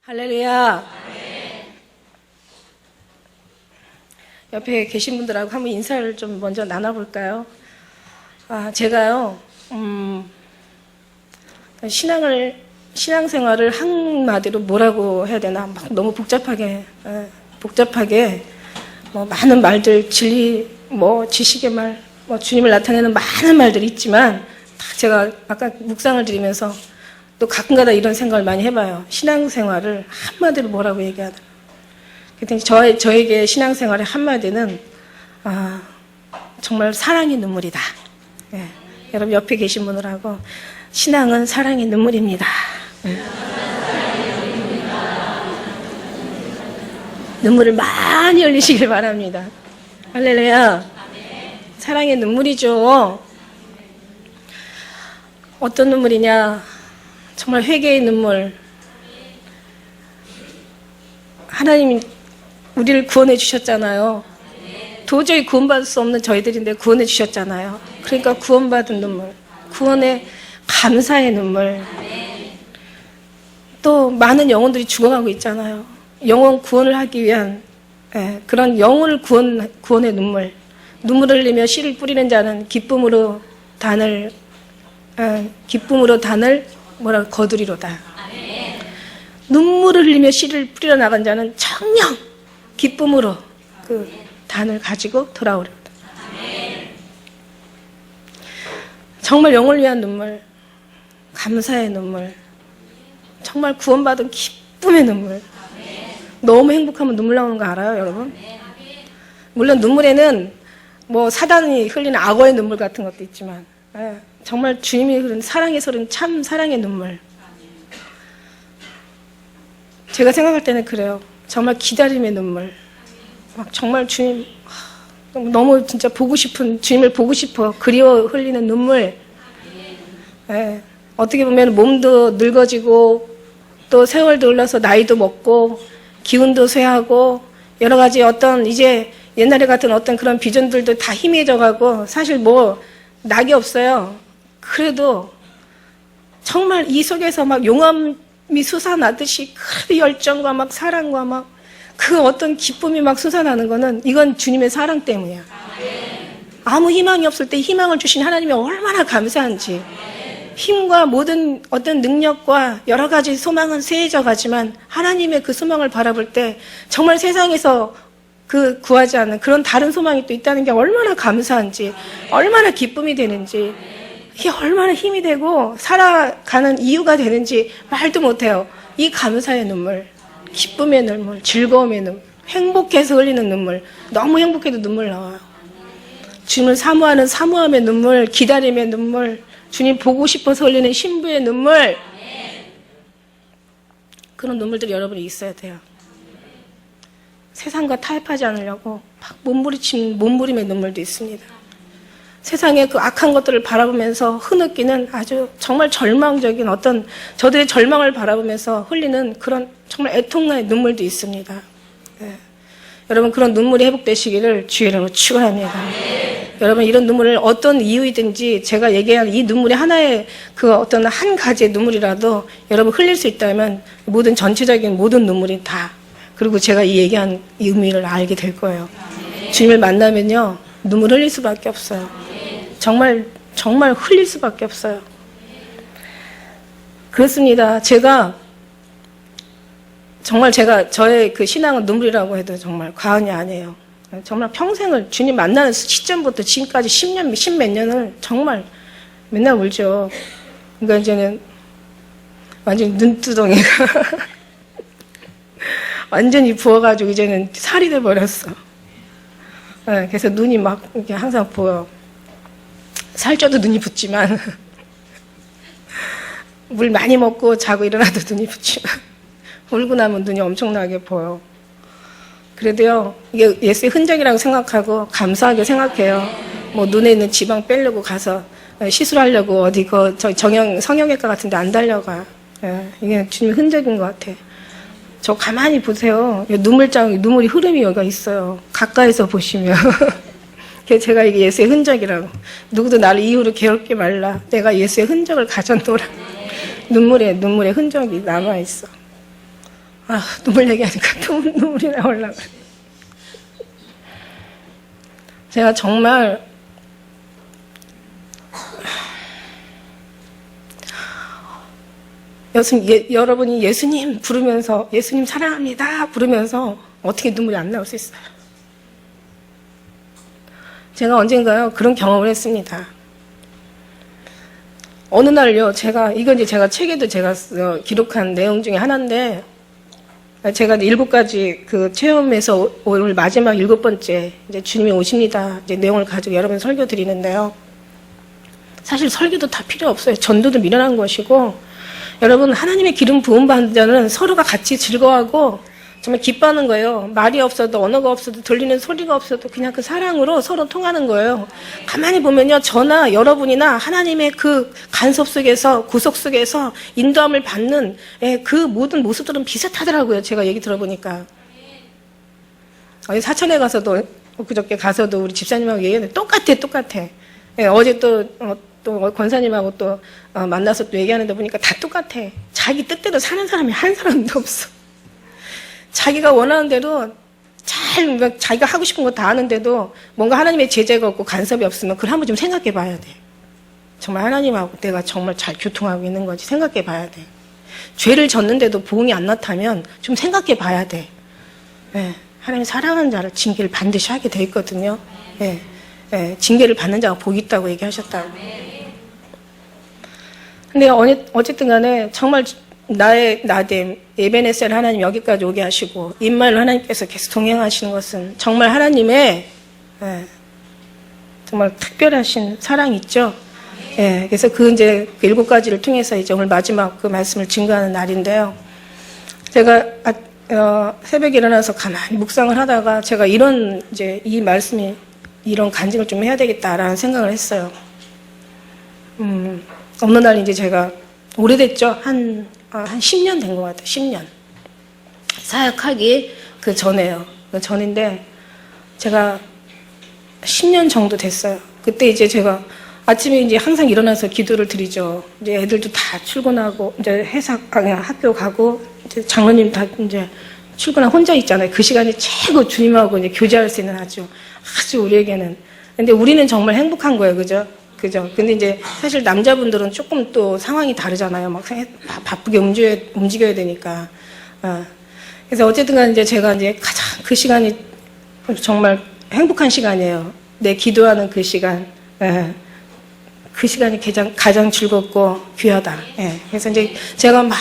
할렐루야. 옆에 계신 분들하고 한번 인사를 좀 먼저 나눠볼까요? 제가요, 신앙생활을 한마디로 뭐라고 해야 되나, 막 너무 복잡하게, 많은 말들, 진리, 지식의 말, 주님을 나타내는 많은 말들이 있지만, 제가 아까 묵상을 드리면서 또 가끔가다 이런 생각을 많이 해봐요. 신앙생활을 한마디로 뭐라고 얘기하나. 그랬더니 저에게 신앙생활의 한마디는 정말 사랑의 눈물이다. 예. 여러분 옆에 계신 분들하고 신앙은 사랑의 눈물입니다. 눈물을 많이 흘리시길 바랍니다. 할렐루야. 사랑의 눈물이죠. 어떤 눈물이냐. 정말 회개의 눈물. 하나님이 우리를 구원해 주셨잖아요. 도저히 구원받을 수 없는 저희들인데 구원해 주셨잖아요. 그러니까 구원받은 눈물, 구원의 감사의 눈물. 또 많은 영혼들이 죽어가고 있잖아요. 영혼 구원을 하기 위한 그런 영혼을 구원의 눈물. 눈물을 흘리며 씨를 뿌리는 자는 기쁨으로 단을 거두리로다. 눈물을 흘리며 씨를 뿌리러 나간 자는 청령 기쁨으로 그 단을 가지고 돌아오리로다. 정말 영혼을 위한 눈물, 감사의 눈물, 정말 구원받은 기쁨의 눈물. 너무 행복하면 눈물 나오는 거 알아요, 여러분? 물론 눈물에는 사단이 흘리는 악어의 눈물 같은 것도 있지만 정말 주님이 흐른 사랑에서 흐른 참 사랑의 눈물. 제가 생각할 때는 그래요. 정말 기다림의 눈물. 정말 주님 너무 진짜 보고 싶은, 주님을 보고 싶어 그리워 흘리는 눈물. 어떻게 보면 몸도 늙어지고 또 세월도 흘러서 나이도 먹고 기운도 쇠하고 여러 가지 어떤 이제 옛날에 같은 어떤 그런 비전들도 다 희미해져가고 사실 낙이 없어요. 그래도 정말 이 속에서 용암이 솟아나듯이 그 열정과 사랑과 그 어떤 기쁨이 솟아나는 거는 이건 주님의 사랑 때문이야. 아무 희망이 없을 때 희망을 주신 하나님이 얼마나 감사한지. 힘과 모든 어떤 능력과 여러 가지 소망은 쇠해져 가지만 하나님의 그 소망을 바라볼 때 정말 세상에서 구하지 않는 그런 다른 소망이 또 있다는 게 얼마나 감사한지, 얼마나 기쁨이 되는지, 이게 얼마나 힘이 되고 살아가는 이유가 되는지 말도 못해요. 이 감사의 눈물, 기쁨의 눈물, 즐거움의 눈물, 행복해서 흘리는 눈물, 너무 행복해도 눈물 나와요. 주님을 사모하는 사모함의 눈물, 기다림의 눈물, 주님 보고 싶어서 흘리는 신부의 눈물. 그런 눈물들이 여러분이 있어야 돼요. 세상과 타협하지 않으려고 몸부림의 눈물도 있습니다. 세상의 그 악한 것들을 바라보면서 흐느끼는 아주 정말 절망적인 어떤 저들의 절망을 바라보면서 흘리는 그런 정말 애통나의 눈물도 있습니다. 여러분 그런 눈물이 회복되시기를 주의 이름으로 축원합니다. 여러분 이런 눈물을 어떤 이유이든지 제가 얘기한 이 눈물이 하나의 그 어떤 한 가지의 눈물이라도 여러분 흘릴 수 있다면 전체적인 모든 눈물이 다 그리고 제가 이 얘기한 이 의미를 알게 될 거예요. 주님을 만나면요 눈물 흘릴 수밖에 없어요. 정말 흘릴 수밖에 없어요. 그렇습니다. 저의 그 신앙은 눈물이라고 해도 정말 과언이 아니에요. 정말 평생을 주님 만나는 시점부터 지금까지 10몇 년을 정말 맨날 울죠. 그러니까 이제는 완전히 눈두덩이가 완전히 부어가지고 이제는 살이 돼버렸어. 그래서 눈이 이렇게 항상 보여. 살쪄도 눈이 붓지만 물 많이 먹고 자고 일어나도 눈이 붓지만 울고 나면 눈이 엄청나게 보여. 그래도요 이게 예수의 흔적이라고 생각하고 감사하게 생각해요. 눈에 있는 지방 빼려고 가서 시술하려고 어디 성형외과 같은 데 안 달려가. 이게 주님의 흔적인 것 같아. 저 가만히 보세요. 눈물이 흐름이 여기가 있어요. 가까이서 보시면. 제가 이게 예수의 흔적이라고. 누구도 나를 이후로 괴롭게 말라. 내가 예수의 흔적을 가졌노라. 눈물에 흔적이 남아있어. 눈물 얘기하니까 또 눈물이 나오려고. 제가 정말 여러분이 예수님 부르면서 예수님 사랑합니다 부르면서 어떻게 눈물이 안 나올 수 있어요? 제가 언젠가요 그런 경험을 했습니다. 어느 날요 이건 이제 제가 책에도 제가 기록한 내용 중에 하나인데, 제가 7가지 그 체험에서 오늘 마지막 7번째 이제 주님이 오십니다 이제 내용을 가지고 여러분 설교 드리는데요. 사실 설교도 다 필요 없어요. 전도도 미련한 것이고, 여러분 하나님의 기름 부음 받는 자는 서로가 같이 즐거워하고 정말 기뻐하는 거예요. 말이 없어도 언어가 없어도 들리는 소리가 없어도 그냥 그 사랑으로 서로 통하는 거예요. 가만히 보면요, 저나 여러분이나 하나님의 그 간섭 속에서 구속 속에서 인도함을 받는 그 모든 모습들은 비슷하더라고요. 제가 얘기 들어보니까. 사천에 가서도 그저께 가서도 우리 집사님하고 얘기했는데 똑같아. 어제 또 권사님하고 또 만나서 또 얘기하는데 보니까 다 똑같아. 자기 뜻대로 사는 사람이 한 사람도 없어. 자기가 원하는 대로 자기가 하고 싶은 거 다 하는데도 뭔가 하나님의 제재가 없고 간섭이 없으면 그걸 한번 좀 생각해 봐야 돼. 정말 하나님하고 내가 정말 잘 교통하고 있는 건지 생각해 봐야 돼. 죄를 졌는데도 보응이 안 나타면 좀 생각해 봐야 돼. 하나님 사랑하는 자를 징계를 반드시 하게 돼 있거든요. 징계를 받는 자가 복이 있다고 얘기하셨다고. 근데 어쨌든 간에 정말 나의 나됨, 에베네셀 하나님 여기까지 오게 하시고 임마누엘 하나님께서 계속 동행하시는 것은 정말 하나님의 정말 특별하신 사랑이 있죠. 그래서 이제 그 7가지를 통해서 이제 오늘 마지막 그 말씀을 증거하는 날인데요. 제가 새벽에 일어나서 가만히 묵상을 하다가 제가 이 말씀이 이런 간증을 좀 해야 되겠다라는 생각을 했어요. 어느 날 이제 제가 오래됐죠. 한 10년 된 것 같아요. 10년. 사역하기 그 전에요. 그 전인데 제가 10년 정도 됐어요. 그때 이제 제가 아침에 이제 항상 일어나서 기도를 드리죠. 이제 애들도 다 출근하고 이제 학교 가고 이제 장로님 다 이제 출근하고 혼자 있잖아요. 그 시간이 최고 주님하고 이제 교제할 수 있는 아주 우리에게는. 근데 우리는 정말 행복한 거예요. 그죠? 근데 이제 사실 남자분들은 조금 또 상황이 다르잖아요. 막 바쁘게 움직여야 되니까. 그래서 어쨌든 간에 이제 제가 이제 가장 그 시간이 정말 행복한 시간이에요. 내 기도하는 그 시간. 그 시간이 가장 즐겁고 귀하다. 그래서 이제 제가 막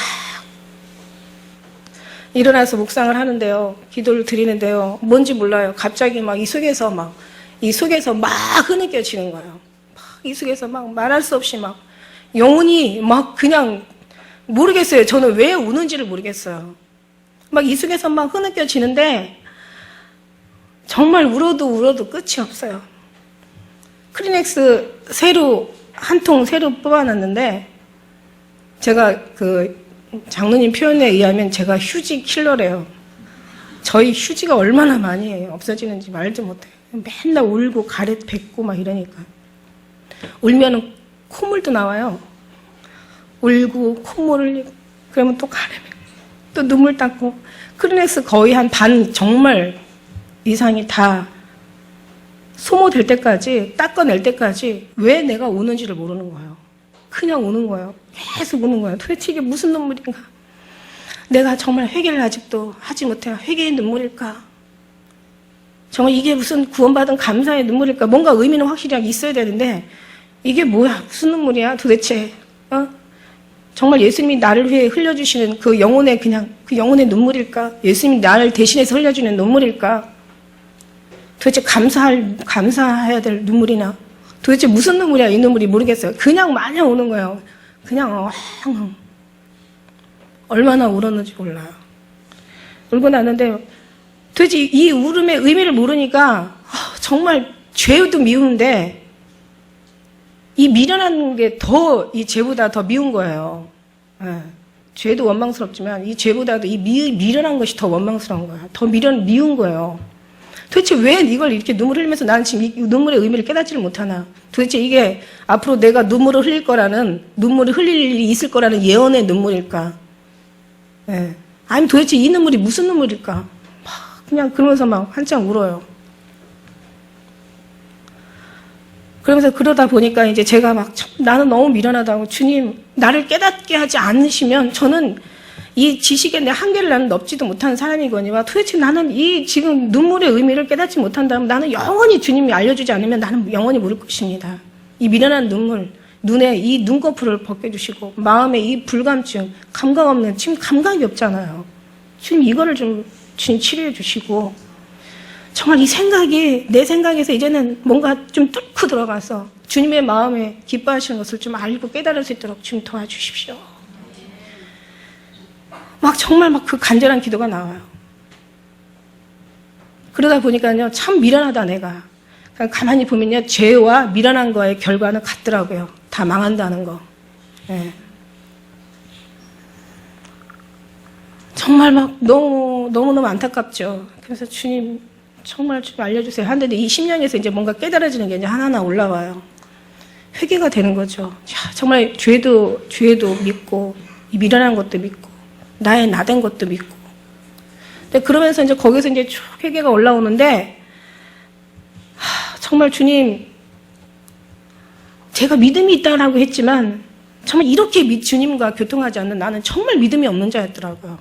일어나서 묵상을 하는데요. 기도를 드리는데요. 뭔지 몰라요. 갑자기 막 이 속에서 막 흐느껴지는 거예요. 이 속에서 막 말할 수 없이 막 영혼이 막 그냥 모르겠어요. 저는 왜 우는지를 모르겠어요. 막 이 속에서 막 흐느껴지는데 정말 울어도 끝이 없어요. 크리넥스 한 통 새로 뽑아놨는데 제가 그 장로님 표현에 의하면 제가 휴지 킬러래요. 저희 휴지가 얼마나 많이 없어지는지 말도 못해요. 맨날 울고 가래 뱉고 막 이러니까. 울면은 콧물도 나와요. 울고 콧물 흘리고 그러면 또 가래 뱉고 또 눈물 닦고. 크리넥스 거의 한 반 정말 이상이 다 소모될 때까지 닦아낼 때까지 왜 내가 우는지를 모르는 거예요. 그냥 우는 거예요. 계속 우는 거예요. 도대체 이게 무슨 눈물인가? 내가 정말 회개를 아직도 하지 못해 회개의 눈물일까? 정말 이게 무슨 구원받은 감사의 눈물일까? 뭔가 의미는 확실히 있어야 되는데 이게 뭐야? 무슨 눈물이야 도대체? 정말 예수님이 나를 위해 흘려주시는 그 영혼의 영혼의 눈물일까? 예수님이 나를 대신해서 흘려주는 눈물일까? 도대체 감사해야 될 눈물이나 도대체 무슨 눈물이야 이 눈물이 모르겠어요. 그냥 마냥 우는 거예요. 그냥 얼마나 울었는지 몰라요. 울고 나는데 도대체 이 울음의 의미를 모르니까 정말 죄도 미운데 이 미련한 게 이 죄보다 더 미운 거예요. 죄도 원망스럽지만 이 죄보다도 이 미련한 것이 더 원망스러운 거예요. 더 미운 거예요. 도대체 왜 이걸 이렇게 눈물을 흘리면서 나는 지금 이 눈물의 의미를 깨닫지를 못하나? 도대체 이게 앞으로 내가 눈물을 흘릴 일이 있을 거라는 예언의 눈물일까? 아니 도대체 이 눈물이 무슨 눈물일까? 막 그냥 그러면서 막 한참 울어요. 그러면서 그러다 보니까 이제 제가 막 나는 너무 미련하다고, 주님 나를 깨닫게 하지 않으시면 저는 이 지식에 내 한계를 나는 넘지도 못하는 사람이거니와 도대체 나는 이 지금 눈물의 의미를 깨닫지 못한다면 나는 영원히 주님이 알려주지 않으면 나는 영원히 모를 것입니다. 이 미련한 눈물, 눈에 이 눈꺼풀을 벗겨주시고 마음에 이 불감증, 감각 없는, 지금 감각이 없잖아요. 주님 이거를 좀 주님 치료해 주시고 정말 이 생각이 내 생각에서 이제는 뭔가 좀 뚫고 들어가서 주님의 마음에 기뻐하시는 것을 좀 알고 깨달을 수 있도록 주님 도와주십시오. 막 정말 막 그 간절한 기도가 나와요. 그러다 보니까요, 참 미련하다 내가. 가만히 보면요, 죄와 미련한 거의 결과는 같더라고요. 다 망한다는 거. 네. 정말 막 너무너무 안타깝죠. 그래서 주님 정말 좀 알려주세요. 하는데 이 10년에서 이제 뭔가 깨달아지는 게 이제 하나하나 올라와요. 회개가 되는 거죠. 야, 정말 죄도 믿고, 이 미련한 것도 믿고, 나의 나된 것도 믿고. 근데 그러면서 이제 거기서 이제 쭉 회개가 올라오는데, 정말 주님, 제가 믿음이 있다라고 했지만, 정말 이렇게 주님과 교통하지 않는 나는 정말 믿음이 없는 자였더라고요.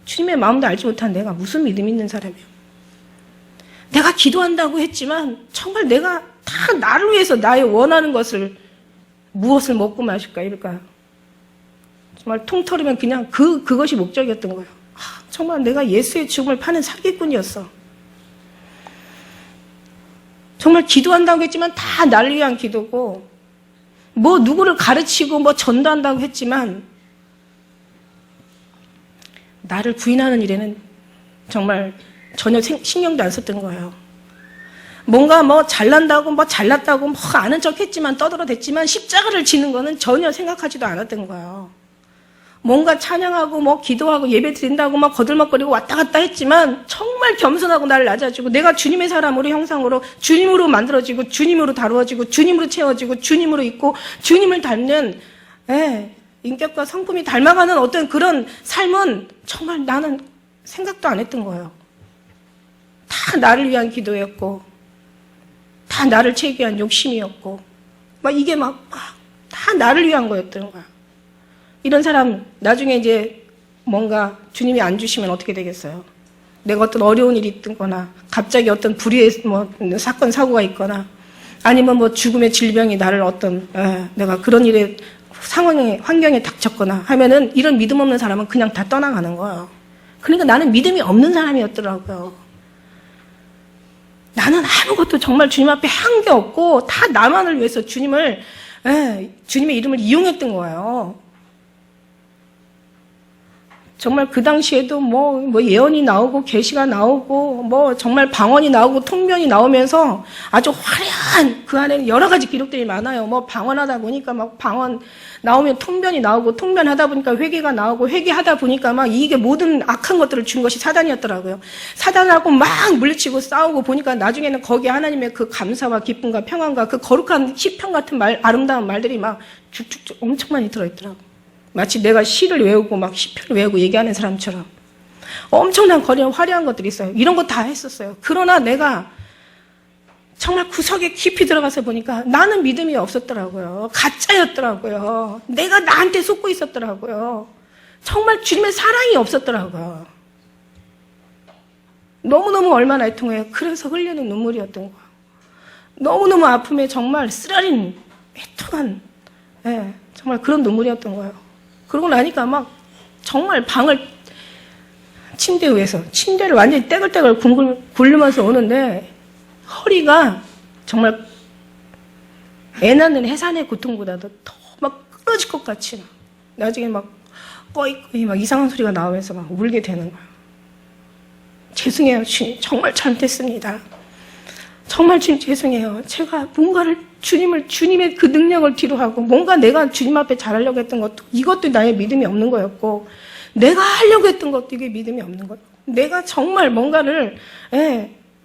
주님의 마음도 알지 못한 내가 무슨 믿음이 있는 사람이에요. 내가 기도한다고 했지만 정말 내가 다 나를 위해서 나의 원하는 것을 무엇을 먹고 마실까 이럴까요? 정말 통털으면 그냥 그것이 목적이었던 거예요. 정말 내가 예수의 죽음을 파는 사기꾼이었어. 정말 기도한다고 했지만 다 나를 위한 기도고 뭐 누구를 가르치고 뭐 전도한다고 했지만 나를 부인하는 일에는 정말 전혀 신경도 안 썼던 거예요. 뭔가 뭐 잘난다고 뭐 잘났다고 뭐 아는 척 했지만 떠들어댔지만 십자가를 지는 거는 전혀 생각하지도 않았던 거예요. 뭔가 찬양하고 뭐 기도하고 예배 드린다고 막 거들먹거리고 왔다 갔다 했지만 정말 겸손하고 나를 낮아지고 내가 주님의 사람으로 형상으로 주님으로 만들어지고 주님으로 다루어지고 주님으로 채워지고 주님으로 있고 주님을 닮는 인격과 성품이 닮아가는 어떤 그런 삶은 정말 나는 생각도 안 했던 거예요. 다 나를 위한 기도였고 다 나를 채우기 위한 욕심이었고 막 이게 막 다 나를 위한 거였던 거야. 이런 사람 나중에 이제 뭔가 주님이 안 주시면 어떻게 되겠어요? 내가 어떤 어려운 일이 있거나 갑자기 어떤 불의의 뭐 사건 사고가 있거나 아니면 뭐 죽음의 질병이 나를 어떤 내가 그런 일에 상황에 환경에 닥쳤거나 하면은 이런 믿음 없는 사람은 그냥 다 떠나가는 거예요. 그러니까 나는 믿음이 없는 사람이었더라고요. 나는 아무것도 정말 주님 앞에 한 게 없고 다 나만을 위해서 주님의 이름을 이용했던 거예요. 정말 그 당시에도 뭐 예언이 나오고 계시가 나오고 뭐 정말 방언이 나오고 통변이 나오면서 아주 화려한 그 안에는 여러 가지 기록들이 많아요. 뭐 방언하다 보니까 막 방언 나오면 통변이 나오고 통변하다 보니까 회개가 나오고 회개하다 보니까 막 이게 모든 악한 것들을 준 것이 사단이었더라고요. 사단하고 막 물리치고 싸우고 보니까 나중에는 거기에 하나님의 그 감사와 기쁨과 평안과 그 거룩한 시편 같은 말, 아름다운 말들이 막 쭉쭉 엄청 많이 들어있더라고요. 마치 내가 시를 외우고 막 시편을 외우고 얘기하는 사람처럼 엄청난 거리한 화려한 것들이 있어요. 이런 거 다 했었어요. 그러나 내가 정말 구석에 깊이 들어가서 보니까 나는 믿음이 없었더라고요. 가짜였더라고요. 내가 나한테 속고 있었더라고요. 정말 주님의 사랑이 없었더라고요. 너무너무 얼마나 애통해요. 그래서 흘리는 눈물이었던 거예요. 너무너무 아픔에 정말 쓰라린 애통한 정말 그런 눈물이었던 거예요. 그러고 나니까 막 정말 방을 침대 위에서 침대를 완전히 떼글떼글 굴르면서 오는데 허리가 정말 애 낳는 해산의 고통보다도 더 막 끊어질 것 같이 나중에 막 꺼이꺼이 막 이상한 소리가 나오면서 막 울게 되는 거예요. 죄송해요 주님, 정말 잘못했습니다. 정말 주님 죄송해요. 제가 뭔가를 주님의 그 능력을 뒤로하고 뭔가 내가 주님 앞에 잘하려고 했던 것도 이것도 나의 믿음이 없는 거였고 내가 하려고 했던 것도 이게 믿음이 없는 거예요. 내가 정말 뭔가를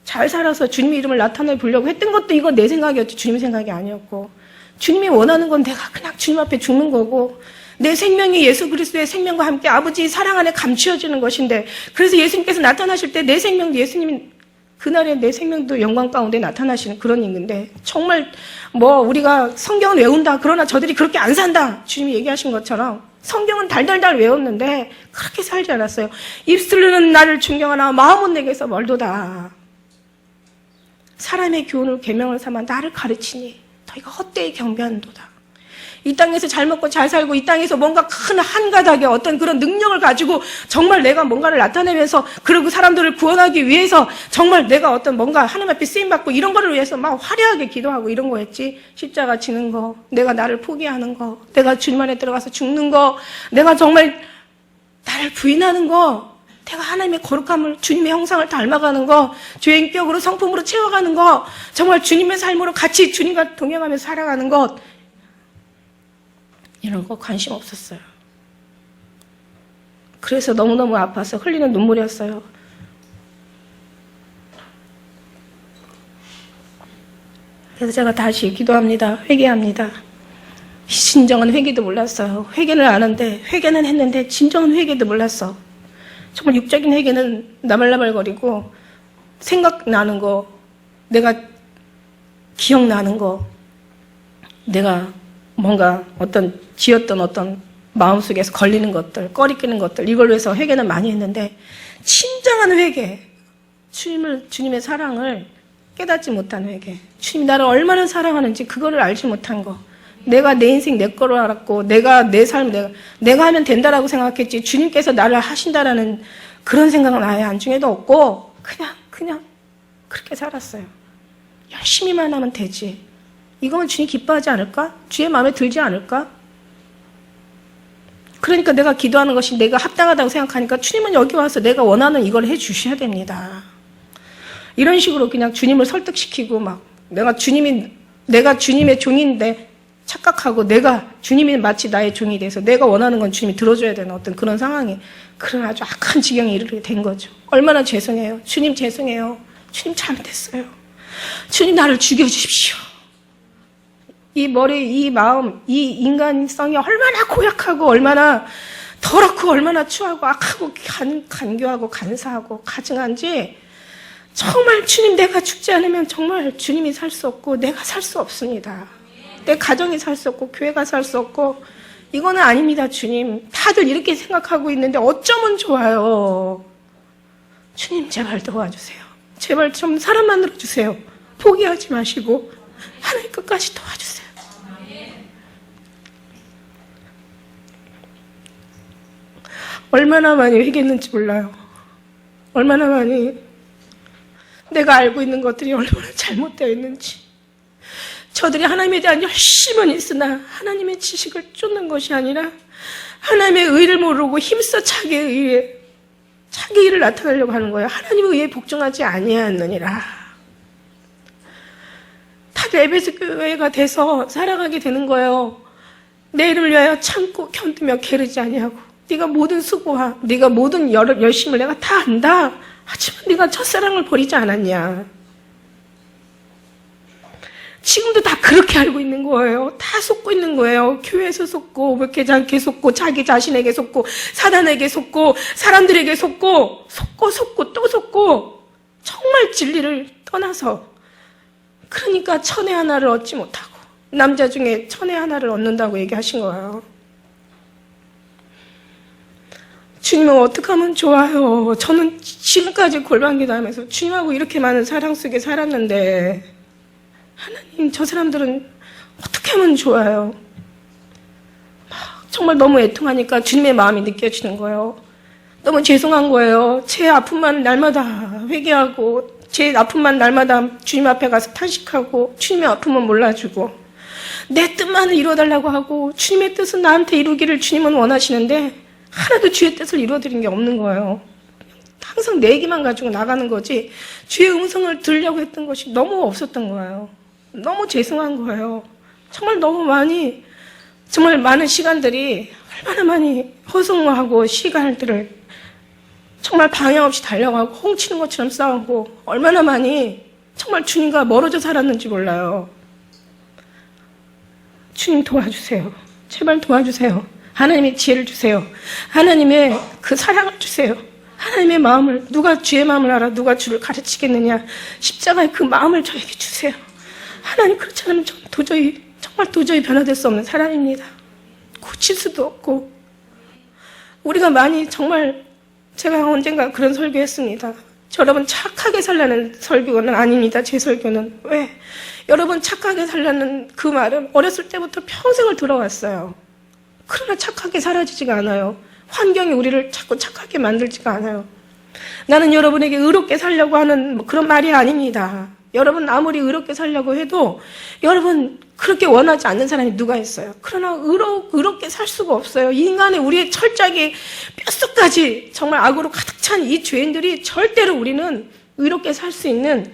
잘 살아서 주님의 이름을 나타내 보려고 했던 것도 이거 내 생각이었지 주님의 생각이 아니었고 주님이 원하는 건 내가 그냥 주님 앞에 죽는 거고 내 생명이 예수 그리스도의 생명과 함께 아버지의 사랑 안에 감추어지는 것인데, 그래서 예수님께서 나타나실 때 내 생명도 예수님이 그날에 내 생명도 영광 가운데 나타나시는 그런 인근데, 정말 우리가 성경은 외운다, 그러나 저들이 그렇게 안 산다, 주님이 얘기하신 것처럼 성경은 달달달 외웠는데 그렇게 살지 않았어요. 입술로는 나를 존경하나 마음은 내게서 멀도다. 사람의 교훈을 계명을 삼아 나를 가르치니 너희가 헛되이 경배한도다. 이 땅에서 잘 먹고 잘 살고 이 땅에서 뭔가 큰 한가닥의 어떤 그런 능력을 가지고 정말 내가 뭔가를 나타내면서, 그리고 사람들을 구원하기 위해서 정말 내가 어떤 뭔가 하나님 앞에 쓰임받고 이런 거를 위해서 막 화려하게 기도하고 이런 거였지. 십자가 지는 거, 내가 나를 포기하는 거, 내가 주님 안에 들어가서 죽는 거, 내가 정말 나를 부인하는 거, 내가 하나님의 거룩함을, 주님의 형상을 닮아가는 거, 주의 인격으로 성품으로 채워가는 거, 정말 주님의 삶으로 같이 주님과 동행하면서 살아가는 것, 이런 거 관심 없었어요. 그래서 너무너무 아파서 흘리는 눈물이었어요. 그래서 제가 다시 기도합니다. 회개합니다. 진정한 회개도 몰랐어요. 회개는 아는데, 회개는 했는데 진정한 회개도 몰랐어. 정말 육적인 회개는 나발나발거리고, 생각나는 거, 내가 기억나는 거, 내가 뭔가 지었던 어떤 마음속에서 걸리는 것들, 꺼리끼는 것들, 이걸로 해서 회개는 많이 했는데, 진정한 회개, 주님의 사랑을 깨닫지 못한 회개, 주님이 나를 얼마나 사랑하는지 그거를 알지 못한 거, 내가 내 인생 내 거로 알았고, 내가 내 삶 내가 하면 된다라고 생각했지, 주님께서 나를 하신다라는 그런 생각은 아예 안중에도 없고, 그냥 그렇게 살았어요. 열심히만 하면 되지. 이거면 주님 기뻐하지 않을까? 주의 마음에 들지 않을까? 그러니까 내가 기도하는 것이 내가 합당하다고 생각하니까 주님은 여기 와서 내가 원하는 이걸 해주셔야 됩니다. 이런 식으로 그냥 주님을 설득시키고 내가 주님의 종인데 착각하고, 주님이 마치 나의 종이 돼서 내가 원하는 건 주님이 들어줘야 되는 어떤 그런 상황에, 그런 아주 악한 지경에 이르게 된 거죠. 얼마나 죄송해요. 주님 죄송해요. 주님 잘못했어요. 주님 나를 죽여주십시오. 이 머리, 이 마음, 이 인간성이 얼마나 고약하고 얼마나 더럽고 얼마나 추하고 악하고 간교하고 간사하고 가증한지, 정말 주님 내가 죽지 않으면 정말 주님이 살 수 없고 내가 살 수 없습니다. 내 가정이 살 수 없고 교회가 살 수 없고, 이거는 아닙니다. 주님, 다들 이렇게 생각하고 있는데 어쩌면 좋아요. 주님 제발 도와주세요. 제발 좀 사람 만들어주세요. 포기하지 마시고 하나님 끝까지 도와주세요. 얼마나 많이 회개했는지 몰라요. 얼마나 많이 내가 알고 있는 것들이 얼마나 잘못되어 있는지. 저들이 하나님에 대한 열심은 있으나 하나님의 지식을 쫓는 것이 아니라 하나님의 의를 모르고 힘써 자기 의를 나타내려고 하는 거예요. 하나님의 의에 복종하지 아니하느니라. 다들 에베소 교회가 돼서 살아가게 되는 거예요. 내 이름을 위하여 참고 견디며 게으르지 아니하고, 네가 모든 수고와 네가 모든 열심을 내가 다 안다. 하지만 네가 첫사랑을 버리지 않았냐. 지금도 다 그렇게 알고 있는 거예요. 다 속고 있는 거예요. 교회에서 속고, 목회자에게 속고, 자기 자신에게 속고, 사단에게 속고, 사람들에게 속고, 또 속고, 정말 진리를 떠나서. 그러니까 천의 하나를 얻지 못하고, 남자 중에 천의 하나를 얻는다고 얘기하신 거예요. 주님은 어떻게 하면 좋아요? 저는 지금까지 골방기도하면서 주님하고 이렇게 많은 사랑 속에 살았는데, 하나님, 저 사람들은 어떻게 하면 좋아요? 정말 너무 애통하니까 주님의 마음이 느껴지는 거예요. 너무 죄송한 거예요. 제 아픔만 날마다 회개하고, 제 아픔만 날마다 주님 앞에 가서 탄식하고, 주님의 아픔은 몰라주고, 내 뜻만을 이루어달라고 하고, 주님의 뜻은 나한테 이루기를 주님은 원하시는데 하나도 주의 뜻을 이루어드린 게 없는 거예요. 항상 내 얘기만 가지고 나가는 거지, 주의 음성을 들으려고 했던 것이 너무 없었던 거예요. 너무 죄송한 거예요. 정말 너무 많이, 정말 많은 시간들이, 얼마나 많이 허송하고 시간들을 정말 방향 없이 달려가고 훔치는 것처럼 싸우고, 얼마나 많이 정말 주님과 멀어져 살았는지 몰라요. 주님 도와주세요. 제발 도와주세요. 하나님의 지혜를 주세요. 하나님의 그 사랑을 주세요. 하나님의 마음을, 누가 주의 마음을 알아 누가 주를 가르치겠느냐. 십자가의 그 마음을 저에게 주세요. 하나님, 그렇지 않으면 저는 정말 도저히 변화될 수 없는 사람입니다. 고칠 수도 없고. 우리가 많이 정말, 제가 언젠가 그런 설교했습니다. 여러분 착하게 살라는 설교는 아닙니다. 제 설교는. 왜? 여러분 착하게 살라는 그 말은 어렸을 때부터 평생을 들어왔어요. 그러나 착하게 사라지지가 않아요. 환경이 우리를 자꾸 착하게 만들지가 않아요. 나는 여러분에게 의롭게 살려고 하는 그런 말이 아닙니다. 여러분 아무리 의롭게 살려고 해도 여러분 그렇게 원하지 않는 사람이 누가 있어요. 그러나 의롭게 살 수가 없어요. 인간의 우리의 철저하게 뼛속까지 정말 악으로 가득 찬 이 죄인들이 절대로 우리는 의롭게 살 수 있는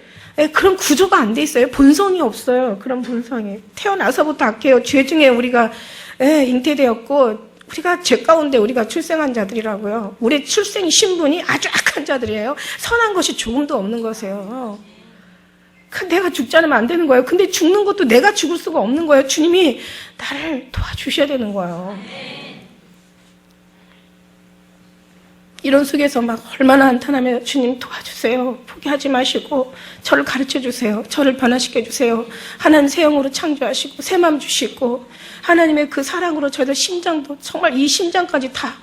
그런 구조가 안 돼 있어요. 본성이 없어요. 그런 본성이. 태어나서부터 악해요. 죄 중에 우리가 잉태되었고 우리가 죄 가운데 우리가 출생한 자들이라고요. 우리 출생 신분이 아주 악한 자들이에요. 선한 것이 조금도 없는 것이에요. 내가 죽지 않으면 안 되는 거예요. 근데 죽는 것도 내가 죽을 수가 없는 거예요. 주님이 나를 도와주셔야 되는 거예요. 이런 속에서 막 얼마나 한탄하며 주님 도와주세요. 포기하지 마시고 저를 가르쳐 주세요. 저를 변화시켜 주세요. 하나님 새 영으로 창조하시고 새 마음 주시고 하나님의 그 사랑으로 저희들 심장도 정말 이 심장까지 다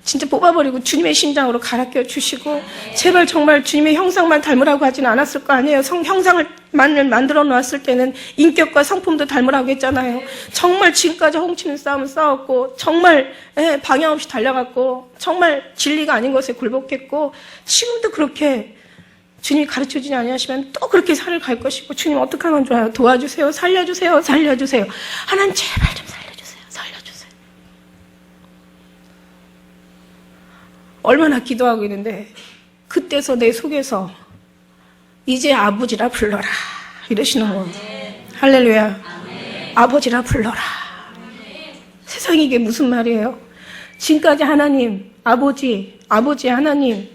진짜 뽑아버리고 주님의 심장으로 갈아 끼워 주시고 제발 정말 주님의 형상만 닮으라고 하지는 않았을 거 아니에요. 형상을 만들어 놓았을 때는 인격과 성품도 닮으라고 했잖아요. 정말 지금까지 훔치는 싸움을 싸웠고 정말 방향 없이 달려갔고 정말 진리가 아닌 것에 굴복했고 지금도 그렇게 주님이 가르쳐주지 아니하시면 또 그렇게 살을 갈 것이고 주님 어떻게 하면 좋아요? 도와주세요. 살려주세요. 살려주세요. 하나님 제발 좀 살려주세요. 살려주세요. 얼마나 기도하고 있는데 그때서 내 속에서 이제 아버지라 불러라 이러시는 거예요. 할렐루야. 아버지라 불러라. 세상에 이게 무슨 말이에요? 지금까지 하나님 아버지 하나님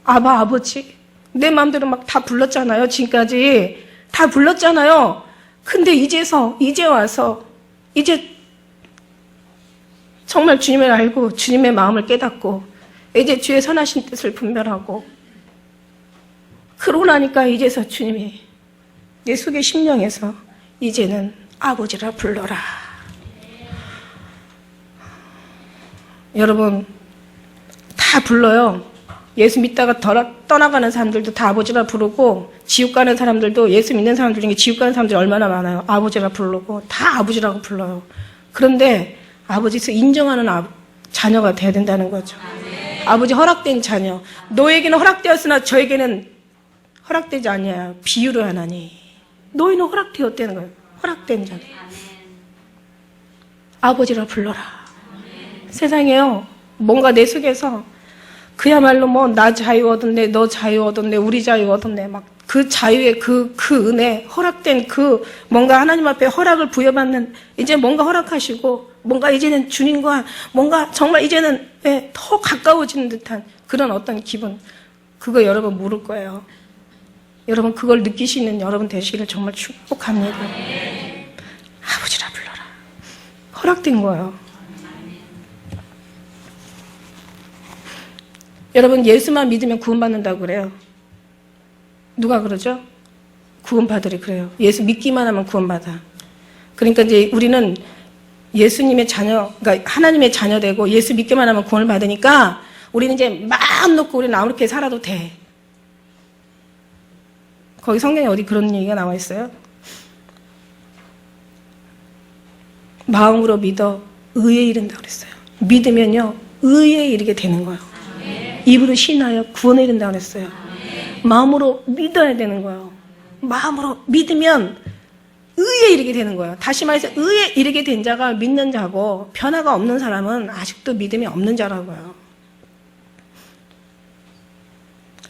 아버지 내 마음대로 막 다 불렀잖아요. 지금까지 다 불렀잖아요. 근데 이제 와서 이제 정말 주님을 알고 주님의 마음을 깨닫고 이제 주의 선하신 뜻을 분별하고 그러고 나니까 이제서 주님이 내 속의 심령에서 이제는 아버지라 불러라. 여러분 다 불러요. 예수 믿다가 떠나가는 사람들도 다 아버지라 부르고 지옥 가는 사람들도 예수 믿는 사람들 중에 지옥 가는 사람들이 얼마나 많아요. 아버지라 부르고 다 아버지라고 불러요. 그런데 아버지에서 인정하는 자녀가 돼야 된다는 거죠. 아버지 허락된 자녀. 너에게는 허락되었으나 저에게는 허락되지 아니하여 비유를 하나니 너희는 허락되었다는 거예요. 허락된 자녀. 아버지라 불러라. 세상에요. 뭔가 내 속에서 그야말로 뭐 나 자유 얻었네, 너 자유 얻었네, 우리 자유 얻었네, 막 그 자유의 그 은혜, 허락된 그 뭔가 하나님 앞에 허락을 부여받는 이제 뭔가 허락하시고 뭔가 이제는 주님과 뭔가 정말 이제는 더 가까워지는 듯한 그런 어떤 기분. 그거 여러분 모를 거예요. 여러분 그걸 느끼시는 여러분 되시기를 정말 축복합니다. 아버지라 불러라. 허락된 거예요. 여러분 예수만 믿으면 구원받는다고 그래요. 누가 그러죠? 구원받으리 그래요. 예수 믿기만 하면 구원받아. 그러니까 이제 우리는 예수님의 자녀, 그러니까 하나님의 자녀 되고 예수 믿기만 하면 구원을 받으니까 우리는 이제 마음 놓고 우리는 아무렇게 살아도 돼. 거기 성경에 어디 그런 얘기가 나와 있어요? 마음으로 믿어 의에 이른다고 그랬어요. 믿으면요 의에 이르게 되는 거예요. 입으로 신하여 구원에 이른다고 그랬어요. 마음으로 믿어야 되는 거예요. 마음으로 믿으면 의에 이르게 되는 거예요. 다시 말해서 의에 이르게 된 자가 믿는 자고 변화가 없는 사람은 아직도 믿음이 없는 자라고요.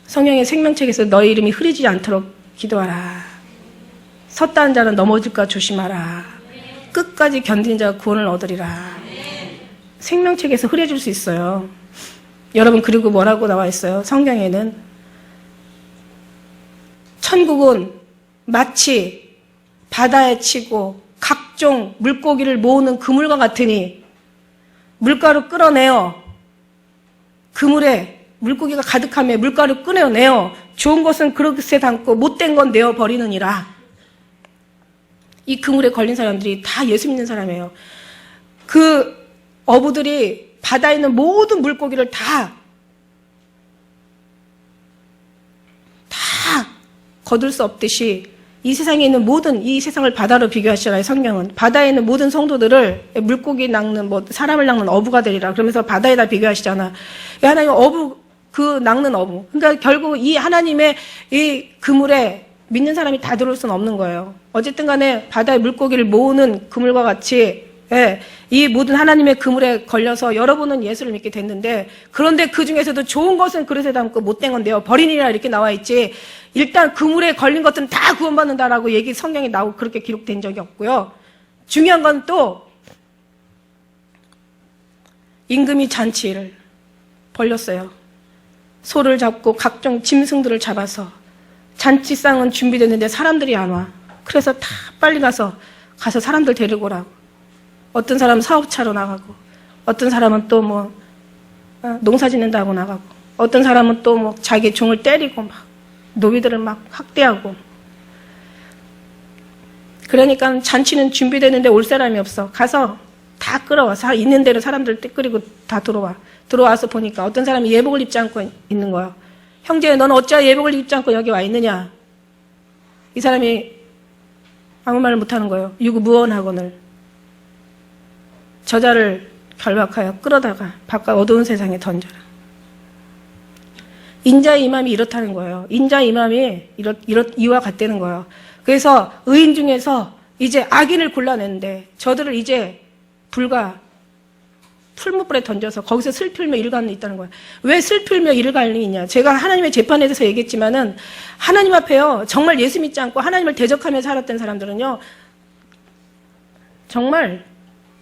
성경의 생명책에서 너의 이름이 흐리지 않도록 기도하라. 섰다는 자는 넘어질까 조심하라. 끝까지 견딘 자가 구원을 얻으리라. 생명책에서 흐려질 수 있어요. 여러분 그리고 뭐라고 나와 있어요? 성경에는 천국은 마치 바다에 치고 각종 물고기를 모으는 그물과 같으니 물가로 끌어내어 그물에 물고기가 가득하며 물가로 끌어내어 좋은 것은 그릇에 담고 못된 건 내어 버리느니라. 이 그물에 걸린 사람들이 다 예수 믿는 사람이에요. 그 어부들이 바다에 있는 모든 물고기를 다 거둘 수 없듯이 이 세상에 있는 모든 이 세상을 바다로 비교하시잖아요. 성경은 바다에 있는 모든 성도들을 물고기 낚는 사람을 낚는 어부가 되리라 그러면서 바다에다 비교하시잖아. 하나님 어부 그 낚는 어부. 그러니까 결국 이 하나님의 이 그물에 믿는 사람이 다 들어올 수는 없는 거예요. 어쨌든 간에 바다의 물고기를 모으는 그물과 같이 이 모든 하나님의 그물에 걸려서 여러분은 예수를 믿게 됐는데, 그런데 그 중에서도 좋은 것은 그릇에 담고 못된 건 내어 버리니라 이렇게 나와 있지, 일단 그물에 걸린 것들은 다 구원받는다라고 성경에 나오고 그렇게 기록된 적이 없고요. 중요한 건 또 임금이 잔치를 벌렸어요. 소를 잡고 각종 짐승들을 잡아서 잔치상은 준비됐는데 사람들이 안 와. 그래서 다 빨리 가서 사람들 데리고 오라고. 어떤 사람은 사업차로 나가고, 어떤 사람은 또 농사 짓는다고 나가고, 어떤 사람은 또 자기 종을 때리고 막 노비들을 막 학대하고. 그러니까 잔치는 준비되는데 올 사람이 없어. 가서 다 끌어와. 있는 대로 사람들 끌이고 다 들어와. 들어와서 보니까 어떤 사람이 예복을 입지 않고 있는 거야. 형제, 너는 어찌 예복을 입지 않고 여기 와 있느냐? 이 사람이 아무 말을 못하는 거예요. 유구무원학원을. 저자를 결박하여 끌어다가 바깥 어두운 세상에 던져라. 인자의 임함이 이렇다는 거예요. 인자의 임함이 이와 같다는 거예요. 그래서 의인 중에서 이제 악인을 골라내는데 저들을 이제 불과 풀무불에 던져서 거기서 슬플며 이를 가는 데 있다는 거예요. 왜 슬플며 이를 가는 데 있냐? 제가 하나님의 재판에 대해서 얘기했지만은 하나님 앞에요, 정말 예수 믿지 않고 하나님을 대적하며 살았던 사람들은요, 정말